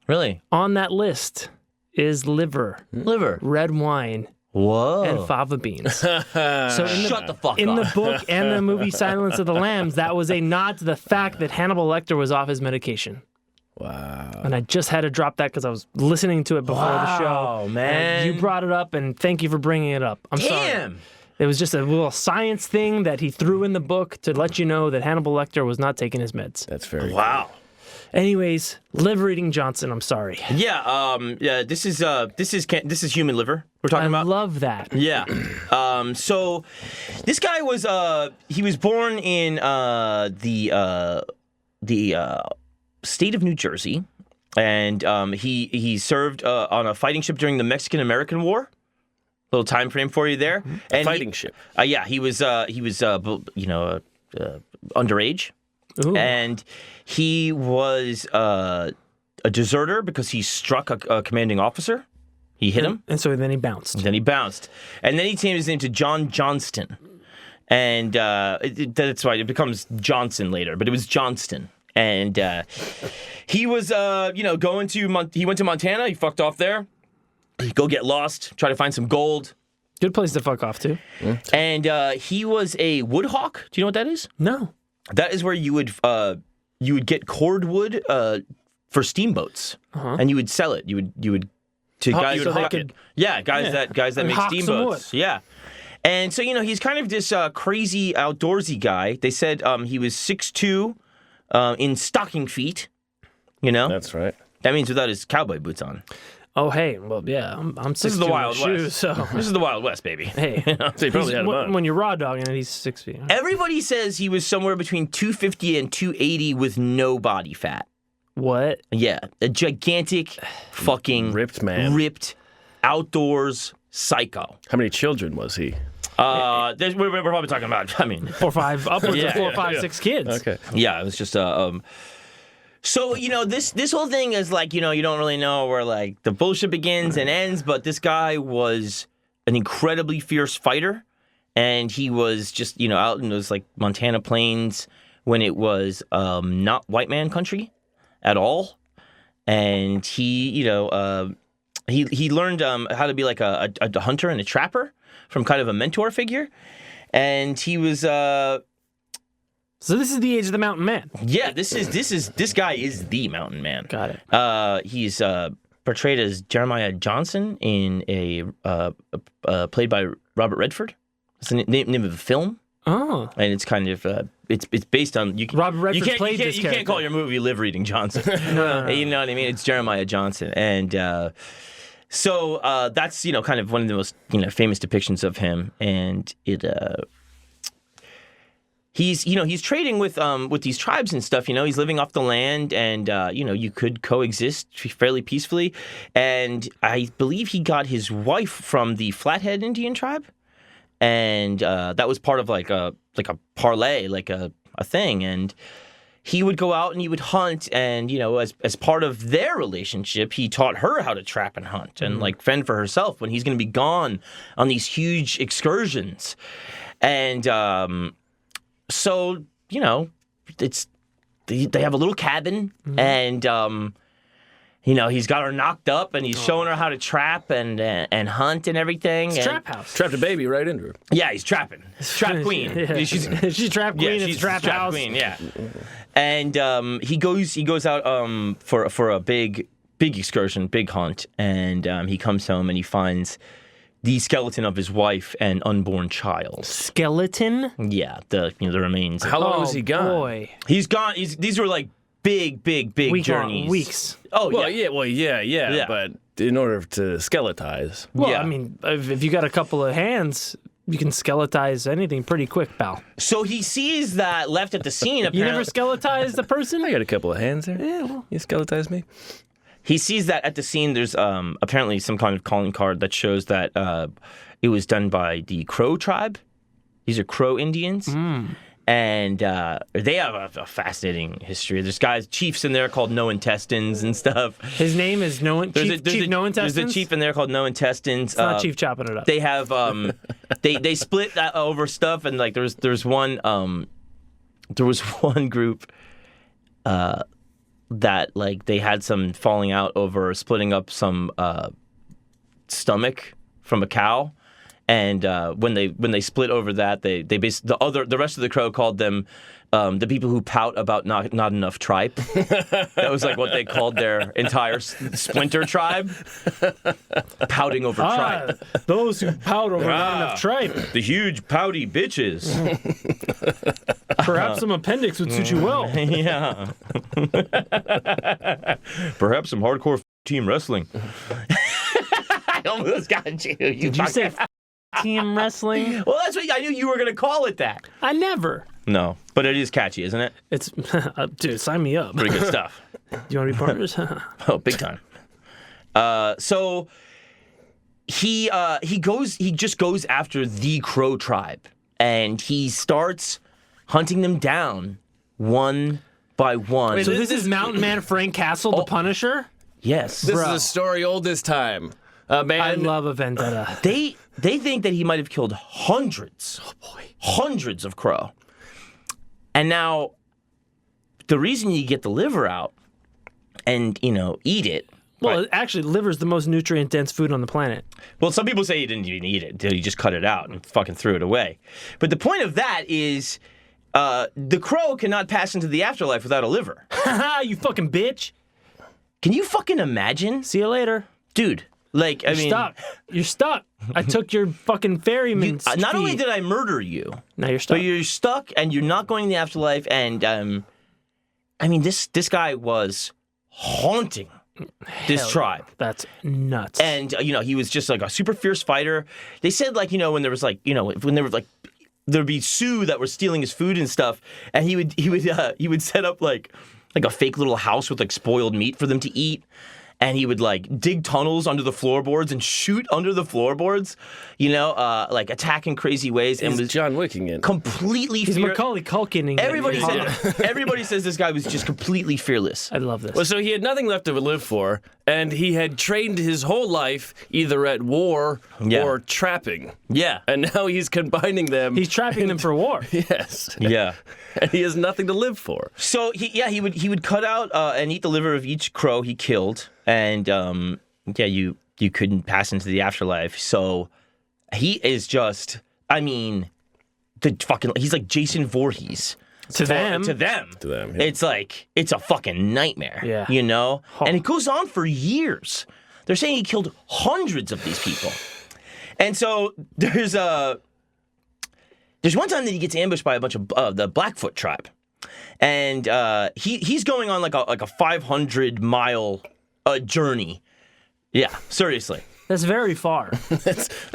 Really? On that list is liver, Liver. red wine, Whoa. and fava beans. So Shut the fuck in up. the book and the movie Silence of the Lambs, that was a nod to the fact that Hannibal Lecter was off his medication. Wow. And I just had to drop that because I was listening to it before the show. Wow, man. And you brought it up, and thank you for bringing it up. I'm sorry. Damn. It was just a little science thing that he threw in the book to let you know that Hannibal Lecter was not taking his meds. That's very Wow. Anyways, liver eating Johnson. I'm sorry. Yeah. Yeah. This is human liver we're talking I about. love that. Yeah. So this guy was he was born in the state of New Jersey, and he served on a fighting ship during the Mexican-American War. Little time frame for you there. And fighting ship. Yeah, he was underage. Ooh. And he was a deserter because he struck a commanding officer. He hit him. And so then he bounced. Then he bounced. And then he changed his name to John Johnston. And that's why it becomes Johnson later, but it was Johnston. And he was, he went to Montana. He fucked off there. He'd go get lost, try to find some gold. Good place to fuck off to. And he was a woodhawk. Do you know what that is? No. That is where you would get cordwood for steamboats, and you would sell it. You would to guys so they hawk could- it. Yeah, guys that make hawk some steamboats. wood. Yeah. And so he's kind of this crazy outdoorsy guy. They said he was 6'2", in stocking feet. That's right. That means without his cowboy boots on. Oh, hey. Well, yeah. I'm 6'2" This is the Wild shoes, West. so This is the Wild West, baby. hey. So he probably had him on. When you're raw dogging it, he's 6 feet. Everybody says he was somewhere between 250 and 280 with no body fat. What? Yeah, a gigantic fucking Ripped man. ripped outdoors psycho. How many children was he? We're probably talking about. 4 or 5, upwards of 4 or 5, 6 kids. Okay. Yeah, it was just So this whole thing is like you don't really know where like the bullshit begins and ends, but this guy was an incredibly fierce fighter, and he was just out in those like Montana plains when it was not white man country at all, and he learned how to be like a hunter and a trapper from kind of a mentor figure, and he was. So this is the age of the mountain man. Yeah, this guy is the mountain man. Got it. He's portrayed as Jeremiah Johnson in a played by Robert Redford. That's the name of the film. Oh. And it's kind of it's based on Robert Redford you played this you can't character. call your movie Live Reading Johnson. No. You know what I mean? It's Jeremiah Johnson, and so that's kind of one of the most famous depictions of him, and it. He's trading with these tribes and stuff. He's living off the land, and you could coexist fairly peacefully. And I believe he got his wife from the Flathead Indian tribe, and that was part of like a parlay, like a thing. And he would go out and he would hunt, and as part of their relationship, he taught her how to trap and hunt and like fend for herself when he's going to be gone on these huge excursions, and. So, it's they have a little cabin, and he's got her knocked up, and he's showing her how to trap and hunt and everything. It's and, Trap House. Trapped a baby right into her. Yeah, he's trapping. Trap queen. Yeah. She's Trap Queen. It's Trap House. Queen. Yeah, and he goes out for a big excursion, big hunt, and he comes home and he finds the skeleton of his wife and unborn child. Skeleton? Yeah, the remains. How long was he gone? Boy. He's gone. These were like big journeys. Weeks. Oh Well, yeah. yeah, but in order to skeletize. Well, Yeah. I mean, if you got a couple of hands, you can skeletize anything pretty quick, pal. So he sees that left at the scene. You never Apparently, skeletized a person? I got a couple of hands there. Yeah, well. You skeletize me? he sees that at the scene. There's apparently some kind of calling card that shows that it was done by the Crow tribe. These are Crow Indians. And they have a fascinating history. There's chiefs in there called No Intestines and stuff. His name is Chief No Intestines? There's a chief in there called No Intestines. It's not Chief chopping it up. They have they split that over stuff, and like there's one group that like they had some falling out over splitting up some stomach from a cow. And when they split over that, the rest of the Crow called them the people who pout about not enough tripe. That was like what they called their entire splinter tribe, pouting over tripe. Those who pout over not enough tripe. The huge pouty bitches. Perhaps some appendix would suit you well. Yeah. Perhaps some hardcore team wrestling. I almost got you. Did you say team wrestling? Well, that's what I knew you were going to call it that. I never. No, but it is catchy, isn't it? It's dude, sign me up. Pretty good stuff. Do you want to be partners? Oh, big time. So he just goes after the Crow tribe, and he starts hunting them down one by one. So this is Mountain Man Frank Castle, the Punisher? Yes. This is a story old as time. Man, I love a Vendetta. They think that he might have killed hundreds of Crow. And now, the reason you get the liver out and, eat it. Well, actually, liver's the most nutrient-dense food on the planet. Well, some people say he didn't even eat it. He just cut it out and fucking threw it away. But the point of that is the Crow cannot pass into the afterlife without a liver. Haha, you fucking bitch. Can you fucking imagine? See you later. Dude, like, I mean... You're stuck. I took your fucking ferryman's Not fee. only did I murder you... Now you're stuck. But you're stuck, and you're not going to the afterlife, and, I mean, this guy was haunting this tribe. That's nuts. And, he was just, like, a super fierce fighter. They said, like, when there was, like, when there was, like, there'd be Sioux that were stealing his food and stuff, and he would set up, like a fake little house with, like, spoiled meat for them to eat. And he would, like, dig tunnels under the floorboards and shoot under the floorboards, like, attack in crazy ways. And was John Wicking it. Completely He's Macaulay Culkin. Everybody says this guy was just completely fearless. I love this. Well, so he had nothing left to live for, and he had trained his whole life either at war or trapping. Yeah. And now he's combining them. He's trapping them for war. Yes. Yeah. And he has nothing to live for. So he would cut out and eat the liver of each crow he killed, and you couldn't pass into the afterlife. So he is just, I mean, he's like Jason Voorhees. To them. Yeah. It's like, it's a fucking nightmare. Yeah. And it goes on for years. They're saying he killed hundreds of these people. And so there's there's one time that he gets ambushed by a bunch of the Blackfoot tribe, and he's going on like a 500-mile journey. Yeah, seriously. That's very far.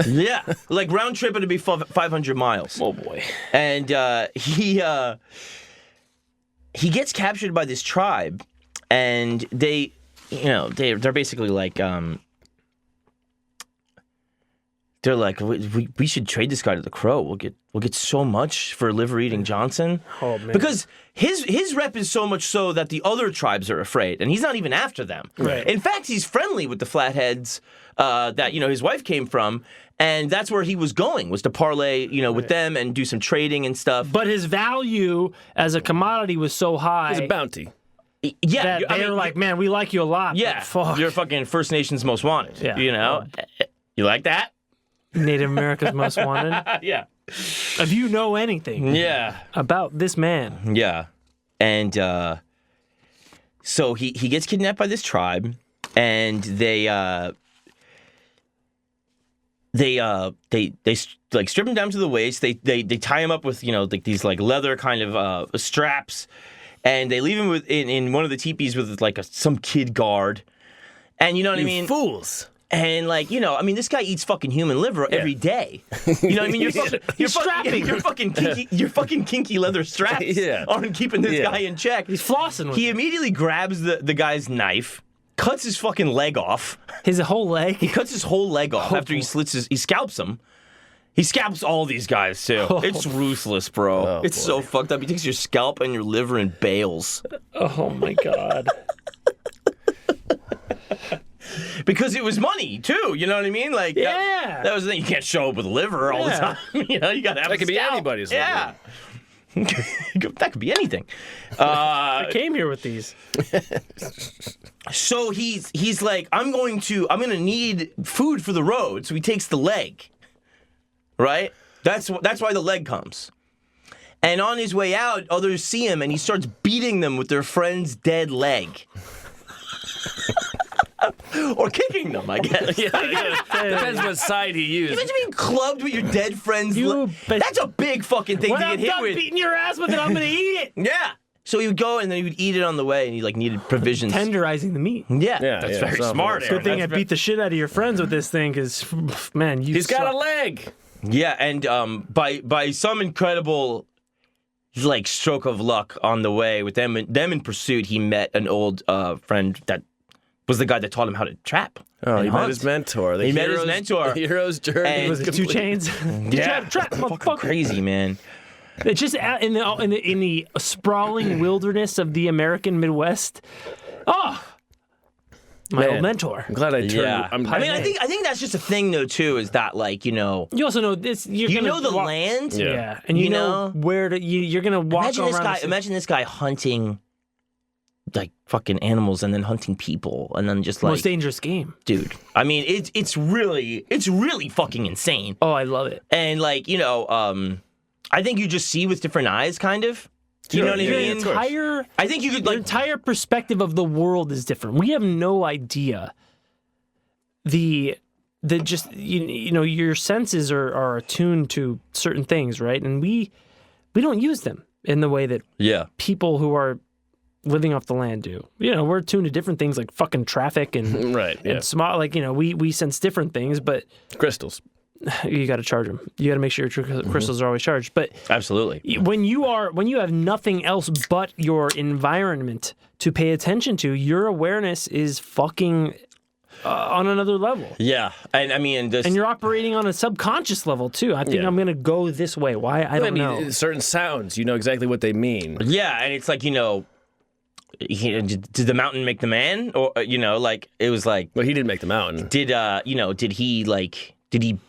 Yeah, like round trip it'd be 500 miles. Oh boy. And he gets captured by this tribe, and they're basically like they're like, we should trade this guy to the Crow. We'll get so much for liver-eating Johnson. Oh man! Because his rep is so much so that the other tribes are afraid, and he's not even after them. Right. In fact, he's friendly with the Flatheads that his wife came from, and that's where he was going, was to parlay with them and do some trading and stuff. But his value as a commodity was so high. It's a bounty. Yeah, that they were like, man, we like you a lot. Yeah, fuck. You're fucking First Nation's most wanted. Yeah. You like that? Native America's most wanted. Yeah. If you know anything. Yeah. About this man. Yeah. And so he gets kidnapped by this tribe, and they like strip him down to the waist. They tie him up with like these like leather kind of straps, and they leave him in one of the teepees with like some kid guard. And you know what I mean? Fools. And like, this guy eats fucking human liver every day. You know what I mean? Your fucking kinky leather straps aren't keeping this guy in check. He's flossing with He immediately grabs the guy's knife, cuts his fucking leg off. His whole leg? He cuts his whole leg off after he scalps him. He scalps all these guys too. It's ruthless, bro. It's so fucked up. He takes your scalp and your liver and bales. Oh my God. Because it was money too, you know what I mean? Like, that was the thing. You can't show up with a liver all the time. You gotta have. That could be scalp. anybody's liver. That could be anything. I came here with these. So he's like, I'm gonna need food for the road. So he takes the leg. Right? That's why the leg comes. And on his way out, others see him, and he starts beating them with their friend's dead leg. Or kicking them, I guess. Depends what side he used. Imagine being clubbed with your dead friend's leg. That's a big fucking thing to get hit with. When I'm done beating your ass with it, I'm going to eat it. Yeah. So he would go, and then he would eat it on the way, and he needed provisions. Tenderizing the meat. Yeah. That's very smart. Good thing I beat the shit out of your friends with this thing, because, man, He's got a leg. Yeah, and by some incredible like stroke of luck on the way with them in pursuit, he met an old friend that was the guy that taught him how to trap. Oh, he met his mentor. He met his mentor. The hero's journey. Was it 2 Chainz? Trap, motherfucker. Crazy, man. It's just out in the sprawling wilderness of the American Midwest. Oh, my old mentor. I'm glad I turned. Yeah. I think that's just a thing though too. Is that like You also know this. You know the land. Yeah, and you know where to. You're gonna walk around. Imagine this guy hunting like fucking animals and then hunting people and then just like most dangerous game, dude. I mean, it's really fucking insane. Oh, I love it. And like I think you just see with different eyes, kind of. You know what I mean? I think you could your entire perspective of the world is different. We have no idea. The just your senses are attuned to certain things, right? And we don't use them in the way that people who are living off the land do. We're attuned to different things like fucking traffic and and small. Like we sense different things, but crystals. You got to charge them. You got to make sure your crystals are always charged. But absolutely, when you have nothing else but your environment to pay attention to, your awareness is fucking on another level. Yeah, and I mean, and you're operating on a subconscious level too. I think I'm going to go this way. Why? I don't know. Certain sounds, you know exactly what they mean. Yeah, and it's like did the mountain make the man, or like it was like. Well, he didn't make the mountain. Did he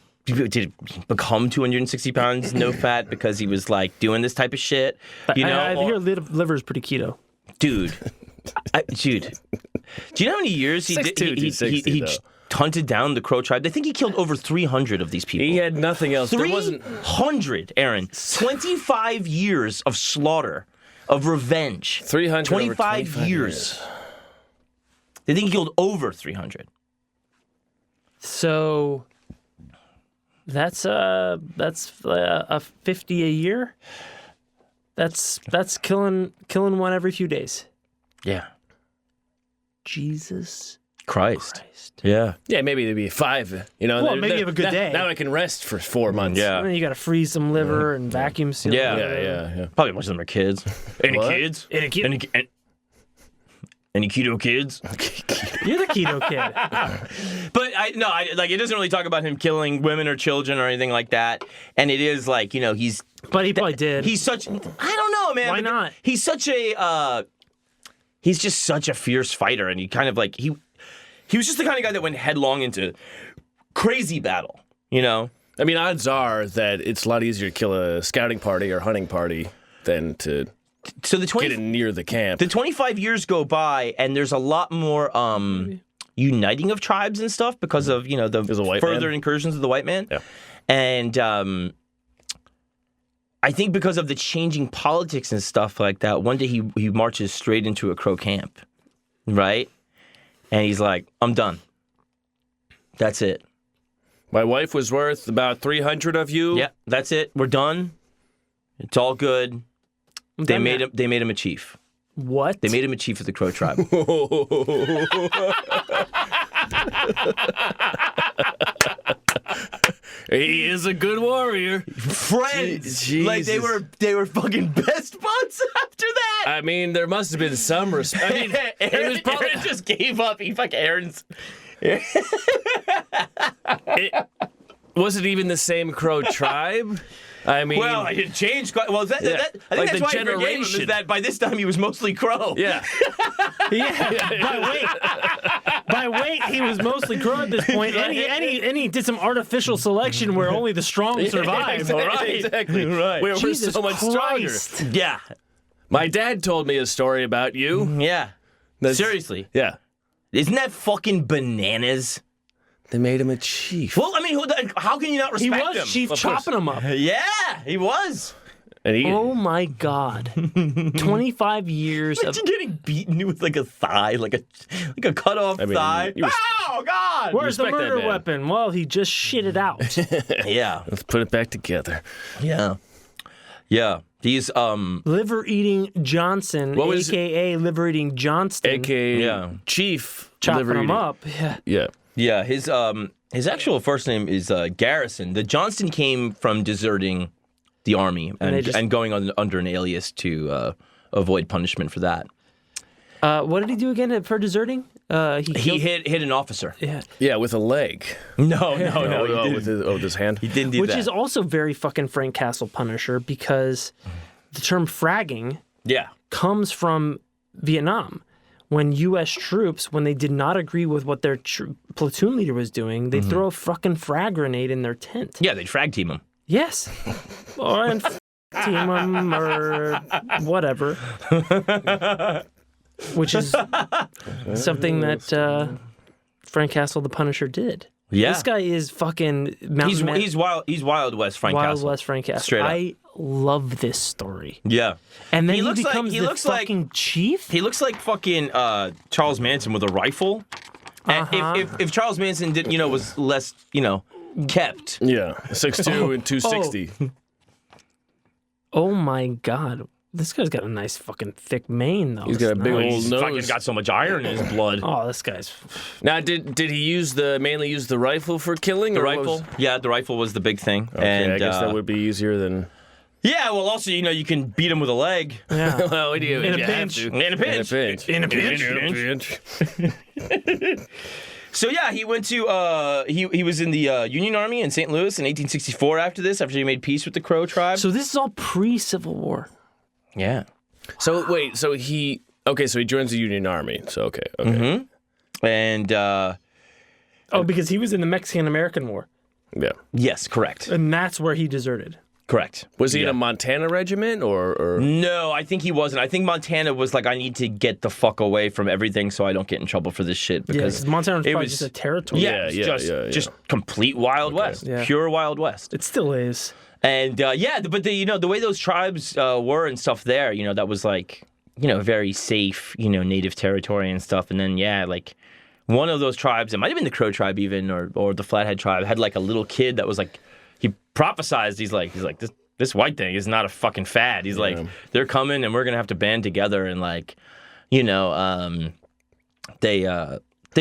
become 260 pounds, no fat, because he was like doing this type of shit? I hear liver is pretty keto. Dude. Do you know how many years he hunted down the Crow tribe? They think he killed over 300 of these people. He had nothing else. 300, Aaron. 25 years of slaughter, of revenge. 300 25 years. They think he killed over 300. So That's a 50 a year. That's killing one every few days. Yeah. Jesus Christ. Yeah, maybe it'd be 5. You know, Well, maybe you have a good day. Now I can rest for 4 months. Yeah. And then you got to freeze some liver and vacuum seal. Yeah. yeah. Probably most of them are kids. Any What? kids? Any kid- Any keto kids? You're the keto kid. But it doesn't really talk about him killing women or children or anything like that. And it is like, he's But he probably did. he's such, I don't know, man. Why but not? He's such a he's just such a fierce fighter, and he kind of like he was just the kind of guy that went headlong into crazy battle, I mean, odds are that it's a lot easier to kill a scouting party or hunting party than to So the get in near the camp. The 25 years go by, and there's a lot more uniting of tribes and stuff because of There's a white further man. incursions of the white man. Yeah. And I think because of the changing politics and stuff like that, one day he marches straight into a Crow camp, right? And he's like, "I'm done. That's it. My wife was worth about 300 of you. Yeah, that's it. We're done. It's all good." They made him a chief. What? They made him a chief of the Crow tribe. He is a good warrior. Friends, Jesus. like they were fucking best buds after that. I mean, there must have been some respect. I mean, it was probably Aaron just gave up. He fucking Aaron's. Was it even the same Crow tribe? I mean, Well, it changed quite. Well, I think Like that's the why he forgave him, generation. is that by this time he was mostly Crow. yeah. By weight, he was mostly Crow at this point, and he did some artificial selection where only the strong survive. Exactly. Right. We're Jesus so much Christ. stronger. Yeah. My dad told me a story about you. Yeah. Seriously. Yeah. Isn't that fucking bananas? They made him a chief. Well, I mean, how can you not He respect was him? chief Of course. chopping him up. Yeah, he was. And he, Oh my God! 25 years of. Imagine getting beaten with like a thigh, like a cut off I mean, thigh. you res- Oh God! Where's the respect that murder man. weapon? Well, he just shit it out. Yeah, let's put it back together. yeah. These Liver eating Johnson, What was- aka liver eating Johnston, AKA Yeah. Chief. chopping Liver him eating. up. Yeah. Yeah. his actual first name is Garrison. The Johnston came from deserting the army they and just- going under an alias to avoid punishment for that. What did he do again for deserting? He killed- hit an officer. Yeah. Yeah, with a leg. No, He with his hand. He didn't do Which that. is also very fucking Frank Castle Punisher because the term fragging Yeah. comes from Vietnam. When U.S. troops, when they did not agree with what their platoon leader was doing, they'd throw a fucking frag grenade in their tent. Yeah, they'd frag team him. Yes. Or and team them or whatever. Which is something that Frank Castle the Punisher did. Yeah. This guy is fucking mountain man. He's Wild West Frank Wild Castle. West Frank Castle. Straight up. I love this story. Yeah. And then He he, looks like- becomes he the looks like- fucking chief? He looks like fucking Charles Manson with a rifle. And if Charles Manson didn't, was less, kept. Yeah, 6'2" and 260. Oh my God. This guy's got a nice fucking thick mane, though. He's got a big old He's fucking nose. got so much iron in his blood. Oh, this guy's. Now, did he mainly use the rifle for killing? The or what rifle, was- yeah, the rifle was the big thing. Okay, and I guess that would be easier than. yeah, well, also, you can beat him with a leg. Yeah. Well, what do you In a you pinch. have to. In a pinch. In a pinch. In a pinch. So yeah, he went to he was in the Union Army in St. Louis in 1864. After he made peace with the Crow tribe. So this is all pre-Civil War. Yeah. So wait, so he joins the Union Army. So okay. Mm-hmm. And Because he was in the Mexican-American War. Yeah. yes, correct. And that's where he deserted. Correct. Was he in a Montana regiment or? No, I think he wasn't. I think Montana was like, I need to get the fuck away from everything so I don't get in trouble for this shit. Because Because Montana was it probably was just a territory. Yeah, just complete Wild West, Yeah. pure Wild West. It still is. And but the way those tribes were and stuff there, that was like, very safe, native territory and stuff. And then like one of those tribes, it might have been the Crow tribe even, or the Flathead tribe, had like a little kid that was like he prophesized. He's like this white thing is not a fucking fad. He's like, they're coming and we're gonna have to band together and like, they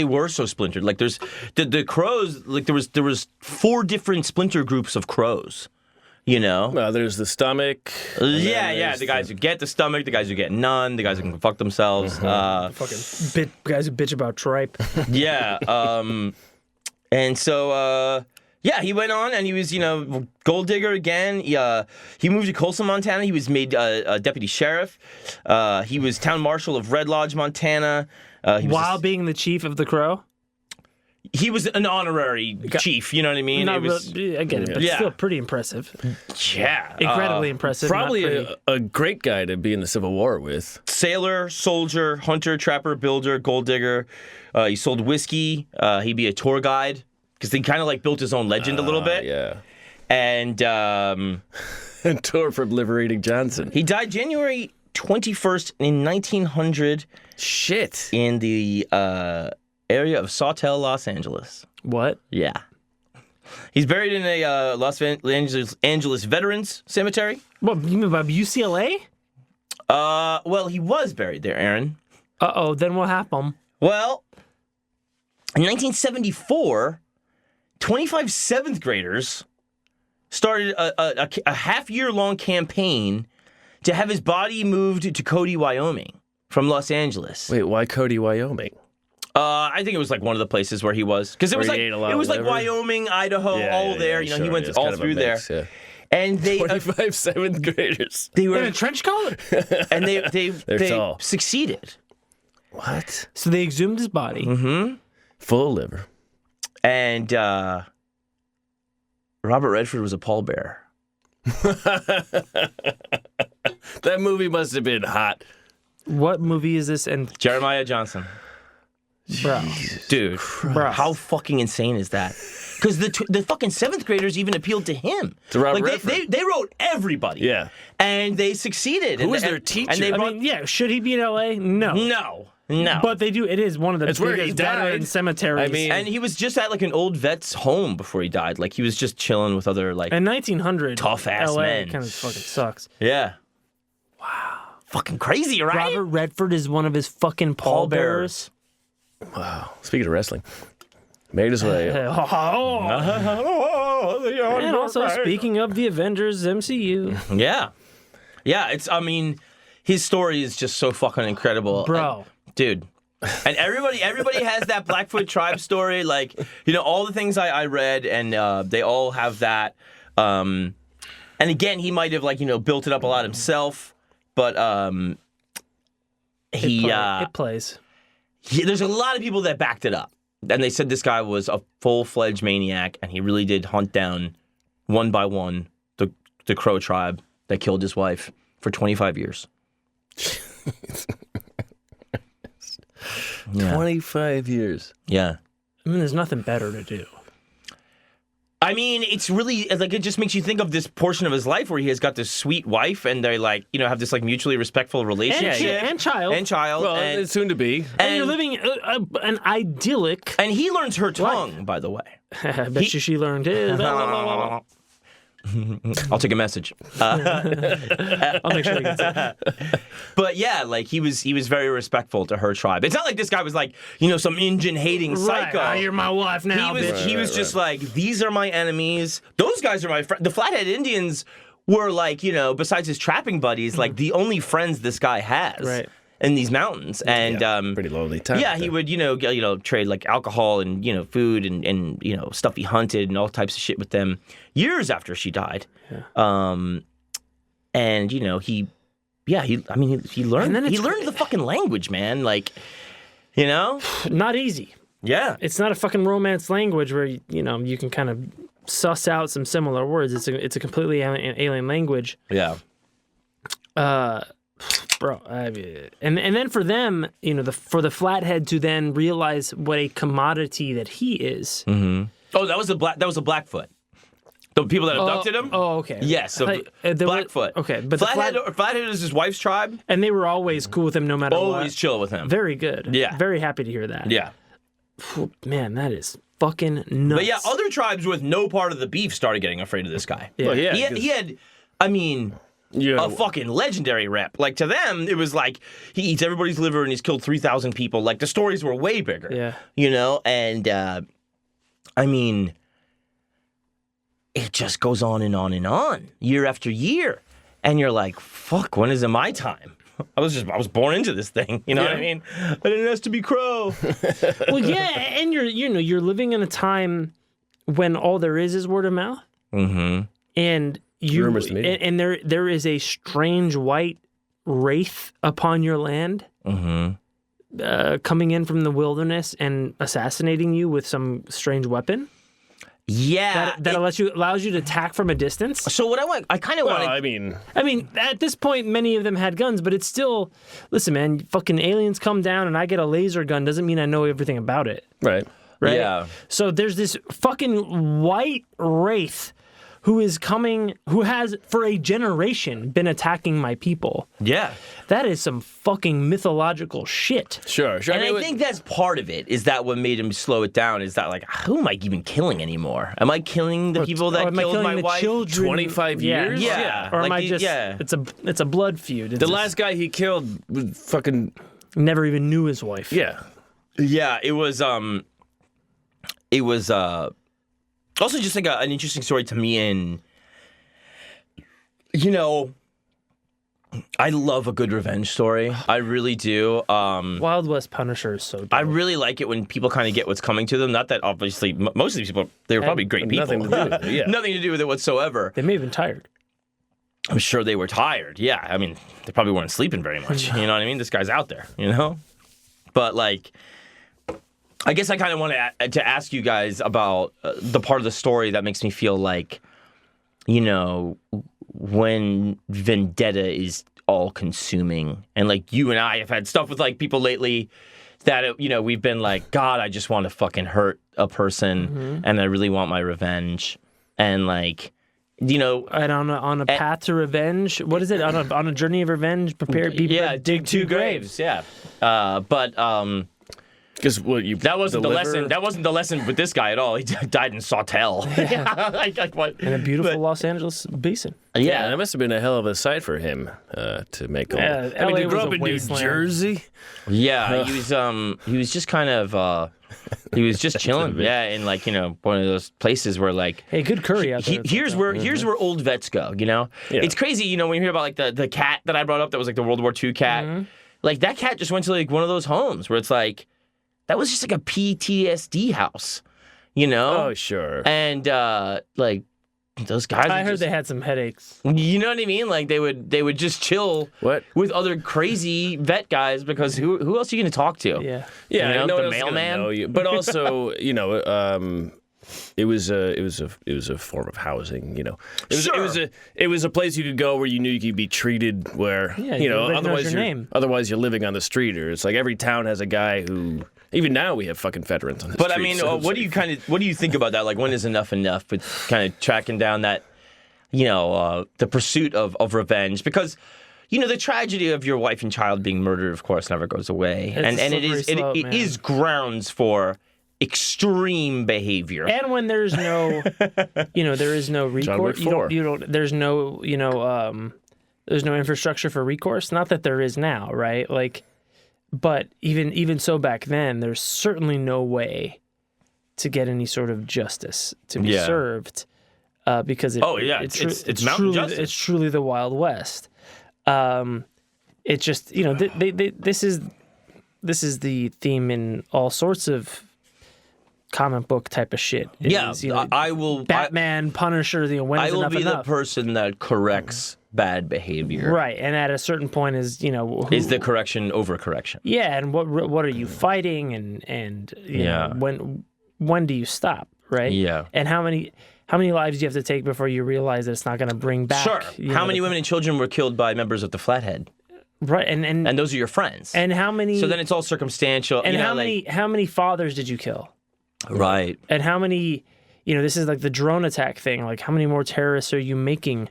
were so splintered. Like there's the crows. Like there was 4 different splinter groups of crows. Well, there's the stomach. Yeah. The guys who get the stomach, the guys who get none, the guys who can fuck themselves. Fucking guys who bitch about tripe. Yeah. And so, he went on and he was, gold digger again. He moved to Coulson, Montana. He was made a deputy sheriff. He was town marshal of Red Lodge, Montana. While being the chief of the Crow? He was an honorary chief, you know what I mean? I get it, but still pretty impressive. Yeah. Incredibly impressive. Probably a great guy to be in the Civil War with. Sailor, soldier, hunter, trapper, builder, gold digger. He sold whiskey. He'd be a tour guide because he kind of like built his own legend a little bit. Yeah. And tour from Liberating Johnson. He died January 21st in 1900. Shit. In the area of Sawtell, Los Angeles. What? Yeah. He's buried in a Los Angeles Veterans Cemetery. What, you mean by UCLA? Well, he was buried there, Aaron. Uh-oh, then what happened? Well, in 1974, 25 7th graders started a half-year-long campaign to have his body moved to Cody, Wyoming from Los Angeles. Wait, why Cody, Wyoming? I think it was like one of the places where he was, because it was like Wyoming, Idaho, all there. Sure, he went all through mix, there. Yeah. And they 25 7th graders. They were in a trench coat, and they succeeded. What? So they exhumed his body, full of liver, and Robert Redford was a pallbearer. That movie must have been hot. What movie is this? And Jeremiah Johnson. Bro. Dude, how fucking insane is that? Because the fucking 7th graders even appealed to him. To Robert like Redford. They wrote everybody. Yeah. And they succeeded. Who was their teacher? And they should he be in L.A.? No. But they do. It is one of the biggest veteran cemeteries. I mean, and he was just at like an old vet's home before he died. Like he was just chilling with other like in 1900 tough-ass LA men. Kind of fucking sucks. Yeah. Wow. Fucking crazy, right? Robert Redford is one of his fucking pallbearers. Wow. Speaking of wrestling, made his way. And also, speaking of the Avengers MCU. Yeah. I mean, his story is just so fucking incredible. Bro. Dude. And everybody has that Blackfoot tribe story. Like, all the things I read, and they all have that. And again, he might have, like, built it up a lot himself. But it plays. There's a lot of people that backed it up. And they said this guy was a full-fledged maniac, and he really did hunt down, one by one, the Crow tribe that killed his wife for 25 years. 25 years. Yeah. I mean, there's nothing better to do. I mean, it's really, like, it just makes you think of this portion of his life where he has got this sweet wife, and they, like, have this, like, mutually respectful relationship. And child. Well, it's soon to be. And you're living an idyllic... And he learns her tongue, by the way. I bet she learned his. I'll take a message. I'll make sure he gets it. But yeah, like he was very respectful to her tribe. It's not like this guy was like, some Indian-hating psycho. Right, you're my wife now, He was just like, these are my enemies. Those guys are my friends. The Flathead Indians were like, besides his trapping buddies, like the only friends this guy has. In these mountains, and pretty lonely time. Yeah, he would, trade like alcohol and food and stuff he hunted and all types of shit with them years after she died. Yeah. And he learned. He learned the fucking language, man. Like, not easy. Yeah, it's not a fucking Romance language where you can kind of suss out some similar words. It's a completely alien language. Yeah. Bro, and then for them, for the Flathead to then realize what a commodity that he is. Mm-hmm. Oh, that was a Blackfoot. The people that abducted him. Oh, okay. Yes, Blackfoot. Okay, but Flathead is his wife's tribe, and they were always cool with him, no matter what. Always chill with him. Very good. Yeah, very happy to hear that. Yeah. Man, that is fucking nuts. But yeah, other tribes with no part of the beef started getting afraid of this guy. Yeah. Well, yeah, He had, I mean, a fucking legendary rep. Like, to them, it was like, he eats everybody's liver and he's killed 3,000 people. Like, the stories were way bigger. Yeah. You know? And, I mean, it just goes on and on and on, year after year. And you're like, fuck, when is it my time? I was born into this thing. You know what I mean? I didn't ask to be Crow. Well, yeah, and you're living in a time when all there is word of mouth. Mm-hmm. And you Rumors to me. and there is a strange white wraith upon your land, coming in from the wilderness and assassinating you with some strange weapon. Yeah. That allows you to attack from a distance. So what I kind of want to... I mean, at this point, many of them had guns, but it's still... Listen, man, fucking aliens come down and I get a laser gun doesn't mean I know everything about it. right. Right? Yeah. So there's this fucking white wraith who is coming, who has for a generation been attacking my people. Yeah. That is some fucking mythological shit. Sure. And I think that's part of it, is that what made him slow it down, is that, like, who am I even killing anymore? Am I killing the people that Or am I killed killing my the wife? children? 25 years? Yeah. Or am Like I just? yeah. It's a blood feud. The last guy he killed was fucking... never even knew his wife. Yeah. Yeah, it was also just like an interesting story to me, and you know, I love a good revenge story. I really do. Wild West Punisher is so dope. I really like it when people kind of get what's coming to them. Not that obviously most of these people, they were probably great people. Nothing to do with it, yeah. Nothing to do with it whatsoever. They may have been tired. I'm sure they were tired. Yeah, I mean, they probably weren't sleeping very much. You know what I mean? This guy's out there, you know? But, like, I guess I kind of want to ask you guys about the part of the story that makes me feel like, you know, when Vendetta is all-consuming. And, like, you and I have had stuff with, like, people lately that, you know, we've been like, God, I just want to fucking hurt a person, and I really want my revenge. And, like... You know, And on a path to revenge, what is it? On a journey of revenge, prepare people. yeah, dig two graves. Yeah, but Because that wasn't the lesson. That wasn't the lesson with this guy at all. He died in Sawtell. like what? And a beautiful Los Angeles basin. Yeah, that must have been a hell of a sight for him to make all. Yeah, I mean, LA to grow was up a in New wasteland. Jersey. Yeah, he was just kind of he was just chilling. Yeah, in like, you know, one of those places where like Hey, good curry out there. here's where old vets go. You know, it's crazy. You know, when you hear about like the cat that I brought up that was like the World War II cat, like that cat just went to like one of those homes where it's like that was just like a PTSD house. You know? Oh, sure. And like those guys. I heard they had some headaches. You know what I mean? Like they would just chill with other crazy vet guys because who else are you going to talk to? Yeah. Yeah, You know, no the one else is gonna mailman? know you. But also, you know, it was a form of housing. You know, it was a place you could go where you knew you could be treated. Where Yeah, you know, everybody knows your name. otherwise you're living on the street, or it's like every town has a guy who. Even now, we have fucking veterans on the But street. I mean, so what do you think about that? Like, when is enough enough? But kind of tracking down that, you know, the pursuit of revenge, because, you know, the tragedy of your wife and child being murdered, of course, never goes away, and it is grounds for extreme behavior. And when there's no, you know, there is no recourse. There's no, you know, there's no infrastructure for recourse. Not that there is now, right? Like. But even so, back then, there's certainly no way to get any sort of justice to be served, because it's mountain truly, justice. it's truly the Wild West. It's just, you know, this is the theme in all sorts of comic book type of shit. You know, I will. Batman, Punisher. You know, when I is will enough be enough? the person that corrects bad behavior. Right, and at a certain point, is you know, is the correction overcorrection? Yeah, and what are you fighting, and you know, when do you stop, right? Yeah. And how many lives do you have to take before you realize that it's not going to bring back? Sure. How many women and children were killed by members of the Flathead? Right, and those are your friends. And how many? So then it's all circumstantial. And you know, how many fathers did you kill? Right. And how many? You know, this is like the drone attack thing. Like, how many more terrorists are you making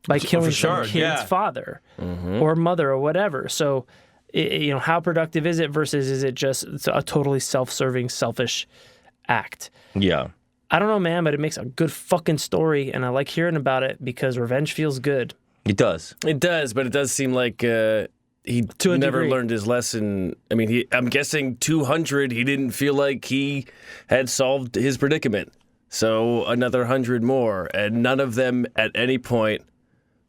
by killing some kid's father or mother or whatever? So, you know, how productive is it versus is it just a totally self-serving, selfish act. Yeah. I don't know, man, but it makes a good fucking story, and I like hearing about it because revenge feels good. It does. It does, but it does seem like he To a never degree. learned his lesson. I mean, I'm guessing 200, he didn't feel like he had solved his predicament. So another 100 more, and none of them at any point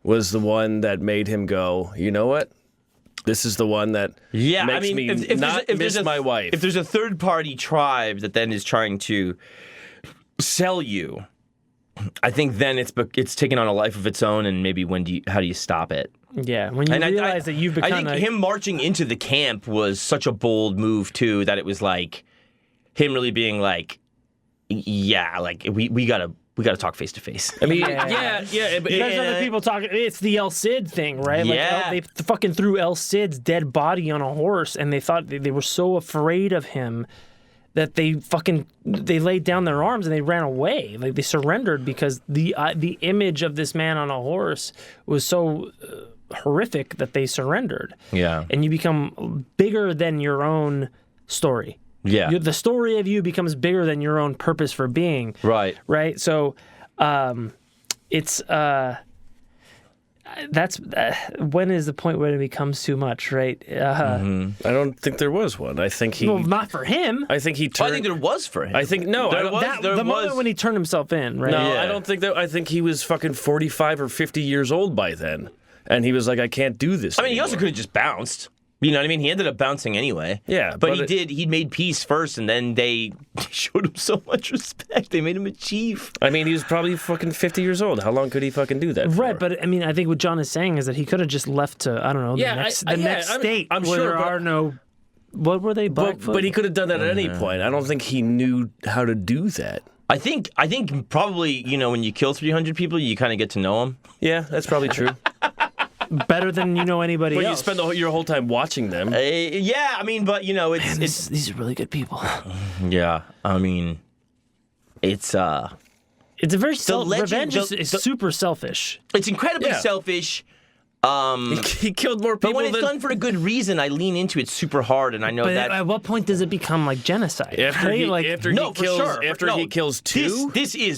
was the one that made him go, you know what? This is the one that makes me not miss my wife. If there's a third-party tribe that then is trying to sell you, I think then it's taken on a life of its own, and maybe how do you stop it? Yeah, when you realize that you've become I think him marching into the camp was such a bold move, too, that it was like him really being like, yeah, like we gotta talk face to face. I mean, Yeah. But There's other people talking. It's the El Cid thing, right? Yeah. Like, they fucking threw El Cid's dead body on a horse, and they thought they were so afraid of him that they laid down their arms and they ran away. Like, they surrendered because the image of this man on a horse was so horrific that they surrendered. Yeah. And you become bigger than your own story. Yeah. The story of you becomes bigger than your own purpose for being. Right. Right. So, it's that's when is the point when it becomes too much, right? I don't think there was one. I think he. Well, not for him. I think he Well, turned. I think there was for him. I think no. I don't, The moment when he turned himself in, right? no, Yeah. I don't think that. I think he was fucking 45 or 50 years old by then, and he was like, I can't do this. I mean, he also could have just bounced. You know what I mean? He ended up bouncing anyway. Yeah, but but he made peace first, and then they showed him so much respect. They made him a chief. I mean, he was probably fucking 50 years old. How long could he fucking do that? Right, for? but I mean, I think what John is saying is that he could have just left to, I don't know, Yeah, the next state I'm where sure, there but- are no. What were they? But he could have done that at any point. I don't think he knew how to do that. I think probably, when you kill 300 people, you kind of get to know them. Yeah, that's probably true. better than anybody But else. you spend your whole time watching them. Yeah, I mean, but it's These are really good people. yeah. I mean, it's It's a very revenge is super selfish. it's incredibly Yeah. selfish. He killed more people But when it's than done for a good reason, I lean into it super hard, and I know But that. at what point does it become like genocide? after right? he like after no, he kills for sure. after No, he kills two.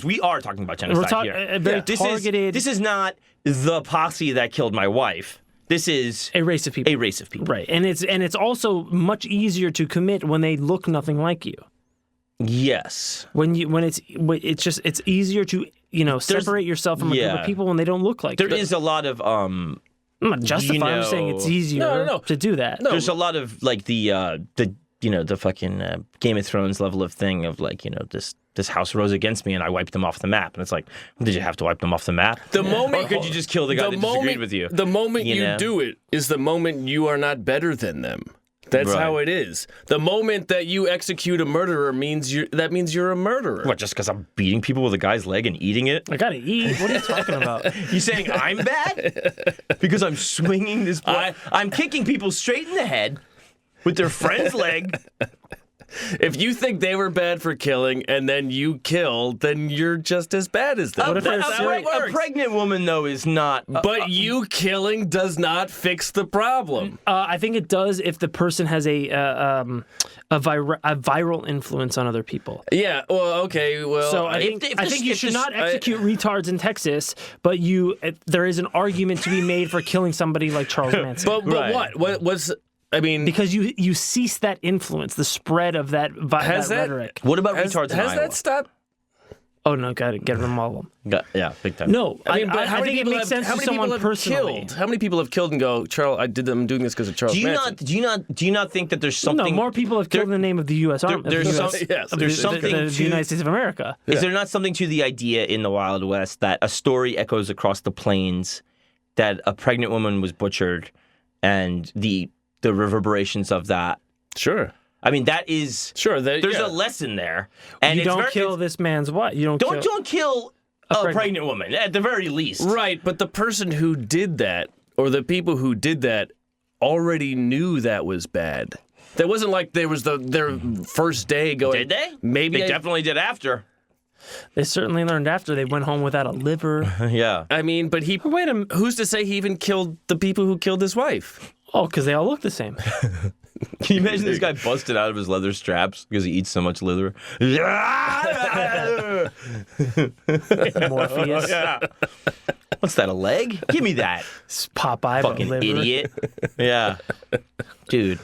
We are talking about genocide here. a very This targeted This is not the posse that killed my wife. This is a race of people. a race of people. Right, and it's also much easier to commit when they look nothing like you. Yes. When it's easier to separate yourself from a group of people when they don't look like There you. is a lot of I'm not justifying. I'm saying it's easier No. to do that. there's a lot of like the fucking Game of Thrones level of thing of like this house rose against me and I wiped them off the map, and it's like, did you have to wipe them off the map? The moment Or could you just kill the guy that disagreed with you? The moment You you know? do it is the moment you are not better than them. That's Right. how it is. The moment that you execute a murderer means you're a murderer. What, just because I'm beating people with a guy's leg and eating it? I gotta eat. What are you talking about? You saying I'm bad? Because I'm swinging this I'm kicking people straight in the head with their friend's leg. If you think they were bad for killing and then you kill, then you're just as bad as them. What if they're That's how it A works. pregnant woman, though, is not. But you killing does not fix the problem. I think it does if the person has a viral influence on other people. Yeah. Well. Okay. Well. So I think you should not execute retards in Texas, but there is an argument to be made for killing somebody like Charles Manson. But Right. what was? I mean, because you cease that influence, the spread of that rhetoric. What about has retards in Iowa? that stopped? Oh no, got to get rid of all of them. Yeah, big time. No, I mean, but I think it makes sense to someone personally. killed? How many people have killed and go, Charles? I'm doing this because of Charles Do you Manson. do you not think that there's something? No, more people have killed in the name of the U.S. Army. there's of the US, some- yes, of there's the, something the to- United States of America. Is there not something to the idea in the Wild West that a story echoes across the plains that a pregnant woman was butchered, and the reverberations of that? Sure. I mean, that is Sure. There's a lesson there, and You it's don't very, kill it's- this man's wife. You don't. Don't kill a pregnant woman at the very least. Right, but the person who did that, or the people who did that, already knew that was bad. That wasn't like there was their first day going. Did they? Maybe They definitely did after. They certainly learned after they went home without a liver. Yeah. I mean, but he. Wait a minute. Who's to say he even killed the people who killed his wife? Oh, because they all look the same. Can you imagine this guy busted out of his leather straps because he eats so much liver? Morpheus. Yeah. What's that, a leg? Give me that. It's Popeye, but Fucking liver. idiot. Yeah. Dude.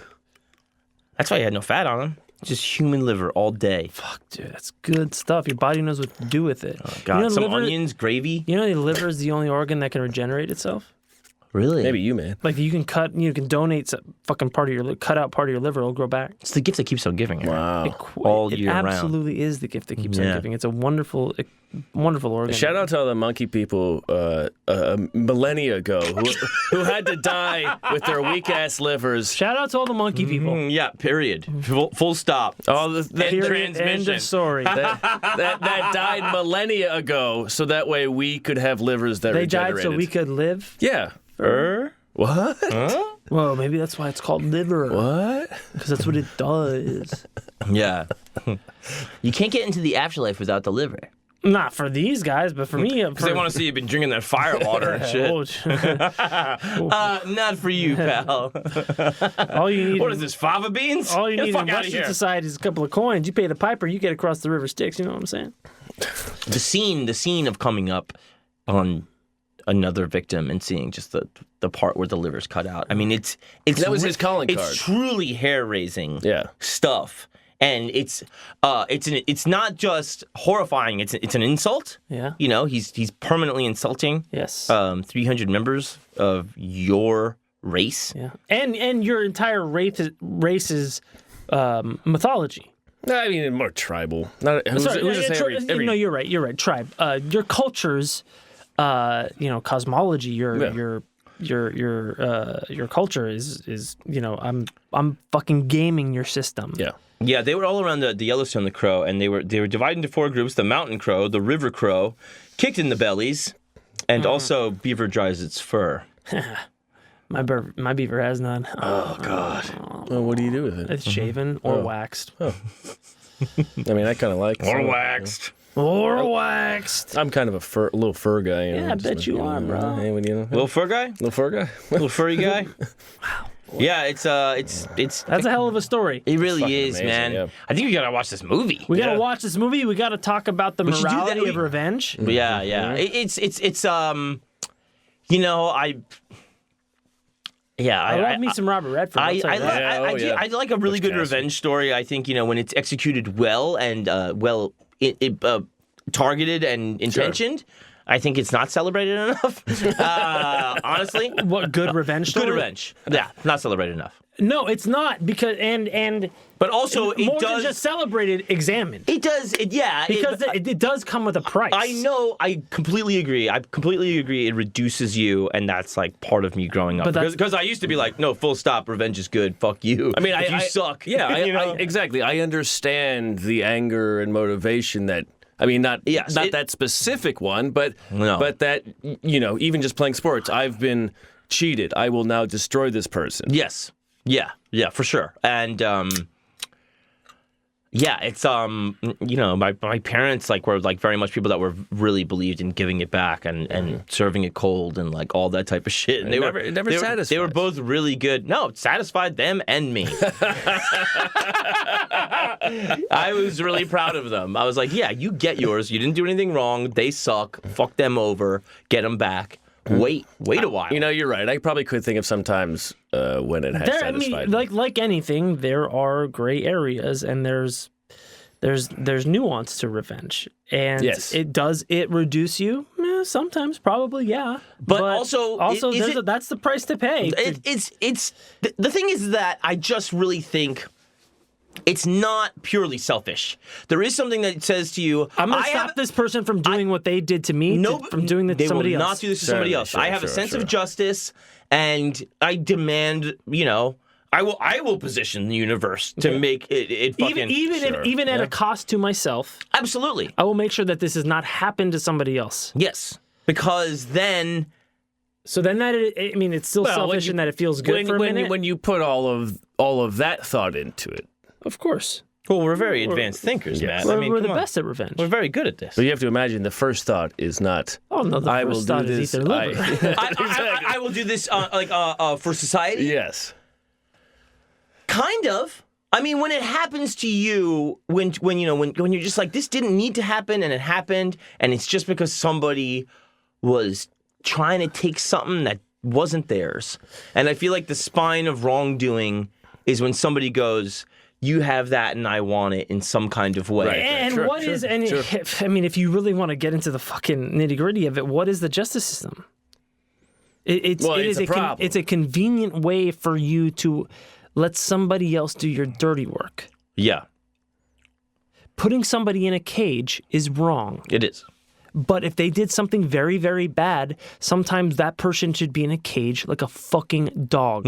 That's why he had no fat on him. Just human liver all day. Fuck, dude, that's good stuff. Your body knows what to do with it. Oh, God. You know, Some liver, onions, gravy. You know, the liver is the only organ that can regenerate itself. Really? Maybe you, man. Like you can donate some fucking part of your cut out part of your liver, it'll grow back. It's the gift that keeps on giving. Wow. All year round. It absolutely is the gift that keeps on Yeah. giving. It's a wonderful organ. Shout out to all the monkey people millennia ago who had to die with their weak ass livers. Shout out to all the monkey people. Yeah, period. Full stop. All the End Period, transmission. End of story. that died millennia ago, so that way we could have livers that They died regenerated. so we could live. Yeah. What? Well, maybe that's why it's called liver. What? Because that's what it does. Yeah. You can't get into the afterlife without the liver. Not for these guys, but for me. Because they want to see you been drinking that fire water and shit. Not for you, pal. All you need. What is this, fava beans? All you Get the need fuck in outta Western here. society is a couple of coins. You pay the piper, you get across the river Styx. You know what I'm saying? The scene of coming up on another victim and seeing just the part where the liver's cut out. I mean, it's That was his calling card. It's truly hair-raising Yeah. stuff. And it's not just horrifying. It's an insult. Yeah. You know, he's permanently insulting. Yes. 300 members of your race. Yeah. And your entire race's mythology. No, I mean more tribal. Not who's Sorry, to say every no, you're right. You're right. Tribe. Your culture's, cosmology. Your culture is. I'm fucking gaming your system. Yeah. Yeah, they were all around the Yellowstone, the crow, and they were divided into 4 groups: the mountain crow, the river crow, kicked in the bellies, and also beaver dries its fur. My beaver has none. Oh God! Well, what do you do with it? It's shaven or waxed. I mean, I kind of like Or some- waxed. Or waxed. I'm kind of a little fur guy. Yeah, I bet you are, bro. Hey, what do you know? Little fur guy, Little fur guy. little furry guy. Wow. Yeah, it's That's a hell of a story. it really fucking is, amazing, man. yeah. I think we gotta watch this movie. We gotta watch this movie. We gotta talk about the should do that. morality of revenge. Yeah, yeah. It's I love me some Robert Redford. I'll tell you that. I like a really good revenge story. I think when it's executed well and targeted and intentioned. I think it's not celebrated enough. Honestly, What good revenge story? good revenge. Yeah, not celebrated enough. No, it's not because and But also, it more than does. just celebrated, examined. It does. Yeah. Because it does come with a price. I know. I completely agree. It reduces you, and that's like part of me growing up. But Because I used to be like, no, full stop. Revenge is good. Fuck you. I mean, you suck. Yeah, You know? exactly. I understand the anger and motivation that. I mean, not that specific one, but that even just playing sports, I've been cheated. I will now destroy this person. Yes. Yeah, for sure. And it's my parents were very much people that were really believed in giving it back and serving it cold and like all that type of shit. And It never satisfied. They were both really good. No, it satisfied them and me. I was really proud of them. I was like, yeah, you get yours. You didn't do anything wrong. They suck. Fuck them over. Get them back. Wait a while. You're right. I probably could think of some times when it has satisfied. like anything, there are gray areas and there's nuance to revenge, and Yes. it reduce you? Sometimes, probably, yeah. But also, that's the price to pay. The thing is that I just really think it's not purely selfish. There is something that says to you, I'm going to stop this person from doing what they did to me, from doing that to somebody They will else. not do this to somebody else. Sure, I have a sense of justice, and I demand, I will position the universe to make it fucking... Even at a cost to myself, Absolutely. I will make sure that this has not happened to somebody else. Yes. Because then... So then it's still selfish in that it feels good for a minute. when you put all of that thought into it. Of course. Well, we're very advanced thinkers, Matt. We're the come on. best at revenge. We're very good at this. But you have to imagine the first thought is not. Oh no, the I will first do thought is this. eat their liver. I will do this for society. Yes. Kind of. I mean, when it happens to you, when you're just like, this didn't need to happen, and it happened, and it's just because somebody was trying to take something that wasn't theirs. And I feel like the spine of wrongdoing is when somebody goes, you have that and I want it in some kind of way. Right. And Sure, what sure, is, and sure. I mean, if you really want to get into the fucking nitty gritty of it, what is the justice system? It's a problem. it's a convenient way for you to let somebody else do your dirty work. Yeah, Putting somebody in a cage is wrong. it is. But if they did something very, very bad, sometimes that person should be in a cage like a fucking dog.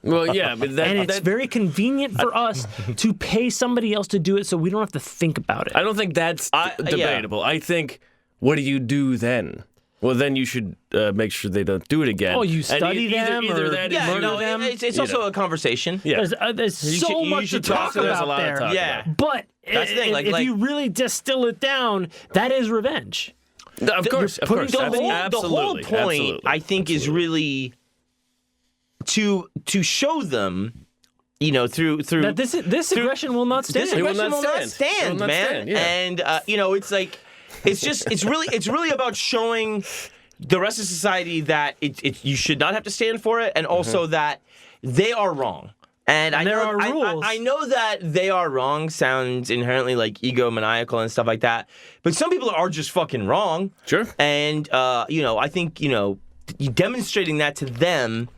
Well, yeah, but And it's very convenient for us to pay somebody else to do it so we don't have to think about it. I don't think that's debatable. I think, what do you do then? Well, then you should make sure they don't do it again. Oh, you And study them either or that is Yeah, murder no, them? it's also a conversation. Yeah. There's so much to talk there's about a lot there. to talk Yeah. about. But That's the thing, if you really distill it down, that is revenge. Of course, of putting course. the whole- Absolutely. The whole point, absolutely. I think, is really to show them, through That this aggression will not stand. this aggression will not It stand, will not man. stand, yeah. And it's like, it's really about showing the rest of society that you should not have to stand for it, and also that they are wrong. And I there know, are rules. I know that they are wrong sounds inherently like egomaniacal and stuff like that, but some people are just fucking wrong. Sure. And I think you demonstrating that to them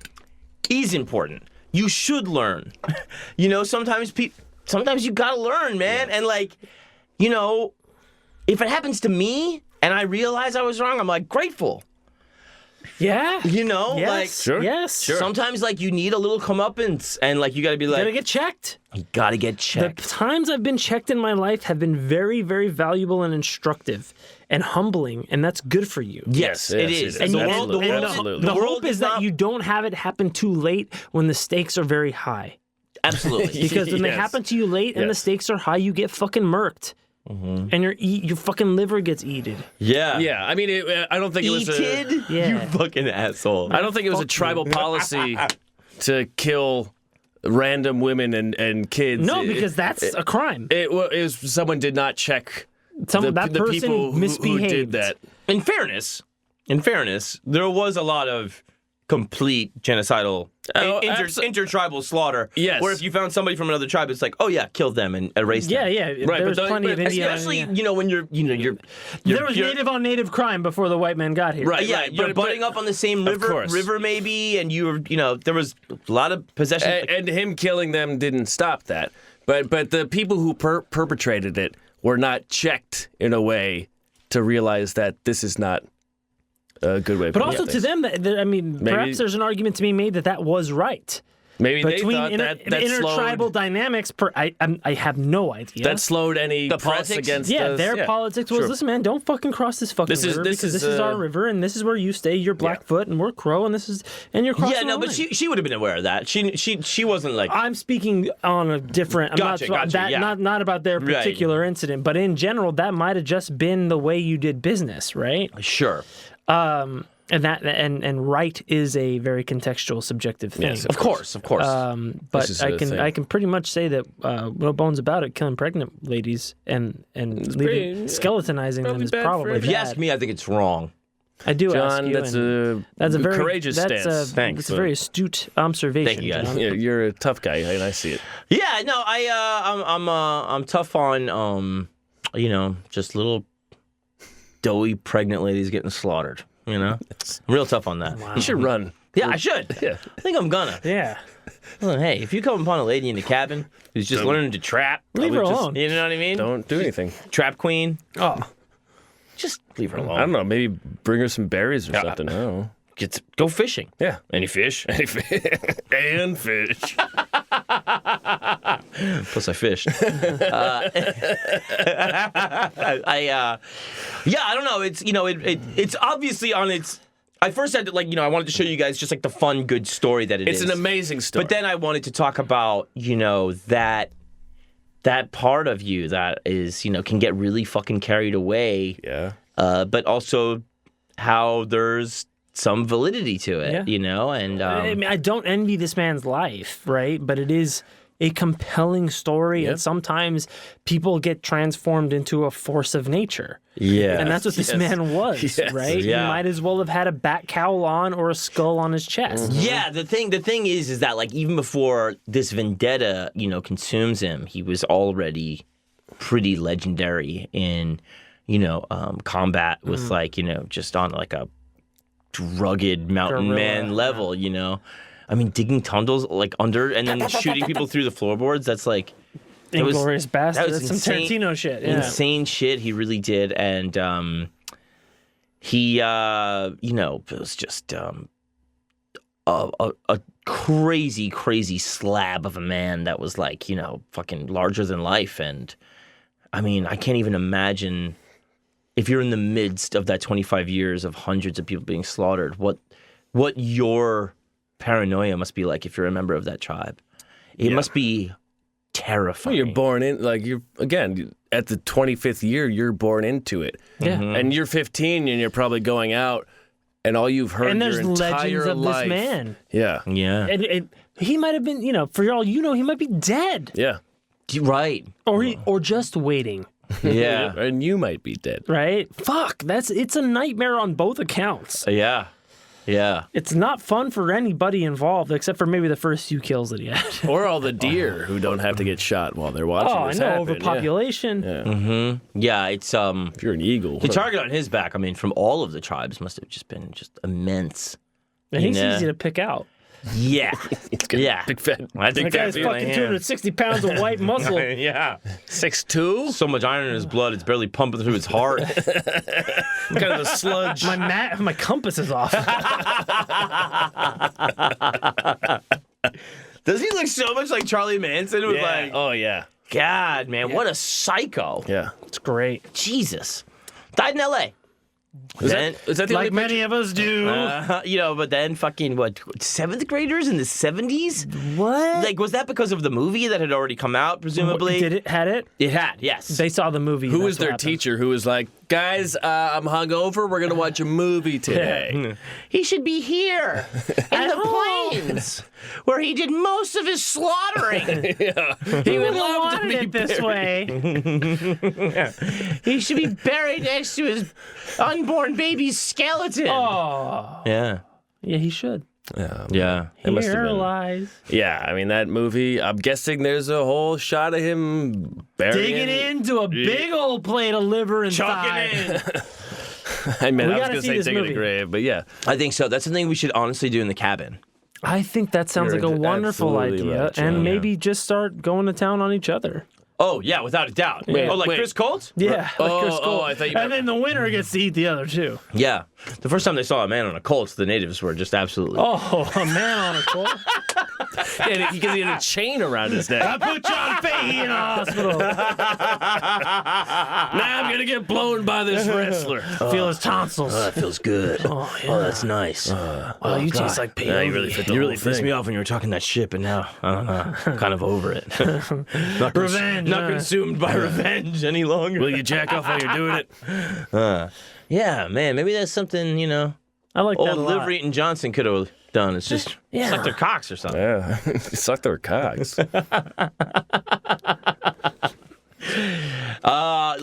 is important. You should learn. Sometimes you gotta learn, man. Yeah. And if it happens to me and I realize I was wrong, I'm like grateful. Yeah. Yes. Sure. Yes. Sure. Sometimes you need a little comeuppance, and you gotta be like, Gotta get checked. you gotta get The checked. times I've been checked in my life have been very, very valuable and instructive and humbling, and that's good for you. Yes, it is. And the you- world, the and world, absolutely. The the world hope is that you don't have it happen too late when the stakes are very high. absolutely. Because when they Yes. happen to you late and the Yes. stakes are high, you get fucking murked. And your fucking liver gets eaten. Yeah. Yeah, I mean, I don't think it was E-tid? Yeah. You fucking asshole. I don't think it was a tribal policy to kill random women and kids. No, because that's a crime. It was someone did not check That the person people who misbehaved. did that. In fairness, there was a lot of complete genocidal intertribal slaughter. Yes. Where if you found somebody from another tribe, it's like, oh yeah, kill them and erase them. Yeah. Right, There's but plenty of Indiana. Especially, yeah. when you're There was native on native crime before the white man got here. Right. yeah, you're butting up on the same course. river maybe, and you were, there was a lot of possession. And him killing them didn't stop that. But the people who perpetrated it were not checked in a way to realize that this is not a good way. But also to them, perhaps there's an argument to be made that was right. maybe Between they thought that intertribal slowed, dynamics, I have no idea. that slowed any The press politics? against yeah, us. their politics was, sure. listen, man, don't fucking cross this fucking This is- river this because is, this is our river and this is where you stay. You're Blackfoot and we're Crow and you're crossing yeah, no, the but line. she would have been aware of that. She wasn't like. I'm speaking on a different. Gotcha, yeah. Not about their Right. particular incident, but in general, that might have just been the way you did business, right? Sure. And right is a very contextual, subjective thing. Yes, Of course. But This is a thing. I can pretty much say that no bones about it. Killing pregnant ladies and skeletonizing them probably is bad for probably If you ask me, I think it's wrong. I do ask John, you. that's and a a very courageous stance. Thanks. It's a very astute observation. Thank you, guys. John. Yeah, you're a tough guy, and I see it. Yeah, no, I'm tough on just little doughy pregnant ladies getting slaughtered. I'm real tough on that. You should run. Yeah, I should. Yeah. I think I'm gonna. Yeah. Well, hey, if you come upon a lady in the cabin who's just learning to trap, Leave her just- alone. You know what I mean? Don't do anything. Trap queen. Oh. Just leave her I alone. don't know. Maybe bring her some berries or something. I don't know. Go fishing. Yeah. Any fish? And fish. Plus, I fished. I don't know. It's obviously on its. I first had to I wanted to show you guys just the fun, good story that It's is. an amazing story. But then I wanted to talk about that part of you that is can get really fucking carried away. yeah. But also how there's some validity to it, Yeah. you know? And I mean, I don't envy this man's life, right? But it is a compelling story, and sometimes people get transformed into a force of nature. yeah. And that's what this man was, right? Yeah. He might as well have had a bat cowl on or a skull on his chest. Yeah, the thing is that like even before this vendetta, you know, consumes him, he was already pretty legendary in, you know, combat with like, you know, just on like a rugged mountain Guerrilla, man level, you know. I mean, digging tunnels like under and then shooting people through the floorboards. That's like Inglourious Bastard. that was That's some insane- Tarantino shit. Yeah. insane shit. He really did, and he, you know, it was just a crazy slab of a man that was like, you know, fucking larger than life. And I mean, I can't even imagine if you're in the midst of that 25 years of hundreds of people being slaughtered, what your paranoia must be like if you're a member of that tribe. It must be terrifying. Well, you're born in, like, you're, again, at the 25th year, you're born into it. Yeah. And you're 15 and you're probably going out and all you've heard And there's your entire legends of life. this man. Yeah. Yeah. And he might have been, you know, for all you know, he might be dead. Yeah. Right. Or just waiting. Yeah. And you might be dead. Right? Fuck, it's a nightmare on both accounts. Yeah. Yeah. It's not fun for anybody involved, except for maybe the first few kills that he had. Or all the deer who don't have to get shot while they're watching Oh, I this know, happen. overpopulation. Yeah. Yeah, it's If you're an eagle. the target on his back, I mean, from all of the tribes must have just been just immense. And he's Yeah. easy to pick out. Yeah. Yeah. Big fat. I That think guy's that's fucking 260 pounds of white muscle. Yeah. 6'2"? So much iron in his blood, it's barely pumping through his heart. Kind of a sludge. My compass is off. Does he look so much like Charlie Manson? It was like, Oh, yeah. God, man, what a psycho. Yeah. It's great. Jesus. Died in L.A. Is Then- that the Like only many of us do. You know, but then fucking, what, 7th graders in the 70s? What? Like, was that because of the movie that had already come out, presumably? Did it? Had it? It had, yes. They saw the movie. Who that's was their what happened. teacher who was like, guys, I'm hungover. We're going to watch a movie today. He should be here in the plains where he did most of his slaughtering. He would have wanted it this way. He should be buried next to his unborn baby's skeleton. Oh. Yeah. Yeah, he should. Yeah. It must have Here been. lies. Yeah, I mean, that movie, I'm guessing there's a whole shot of him burying. Digging into a big old plate of liver and thigh. I mean, We I was gotta going to see say this digging a movie. grave, but yeah. I think so. That's something we should honestly do in the cabin. I think that sounds You're like a wonderful absolutely idea, right, John. and Yeah. maybe just start going to town on each other. Oh, yeah, without a doubt. Wait, oh, like wait. Chris Colt? Yeah, like Chris Colt. I thought you And meant- then the winner gets to eat the other two. Yeah. The first time they saw a man on a Colt, the natives were just absolutely. Oh, a man on a Colt. Yeah, he had a chain around his neck. I put John Fahey in a hospital. Now I'm going to get blown by this wrestler. Feel his tonsils. That feels good. Oh, yeah. That's nice. Wow, you taste like peyote. Now you really fit the You whole really pissed thing. me off when you were talking that shit, but now I'm kind of over it. Not Revenge, Not huh? consumed by revenge any longer. Will you jack off while you're doing it? Yeah, man, maybe that's something, you know, I like that old a lot. liver eating Johnson could have done. It's just Yeah. suck their cocks or something. Yeah. Suck their cocks.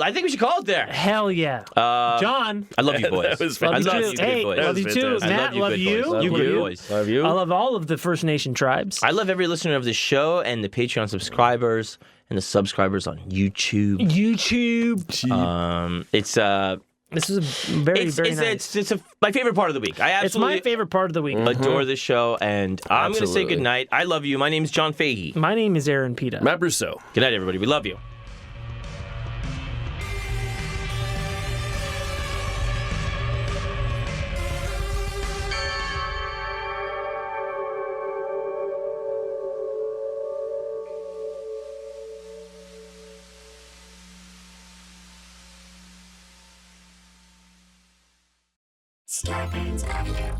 I think we should call it there. Hell yeah. John, I love you boys. That was I love love you you too. good Hey, boys. love you too. fantastic. Matt, love good you. boys. Love You you. good boys. Love you. I love all of the First Nation tribes. I love every listener of this show and the Patreon subscribers and the subscribers on YouTube. YouTube. It's This is a very, very nice. it's my favorite part of the week. I It's absolutely my favorite part of the week. adore this show, and I'm going to say Absolutely. good night. I love you. My name's John Fahey. My name is Aaron Pita. Matt Brousseau. Good night, everybody. We love you. Starbane's Avenue.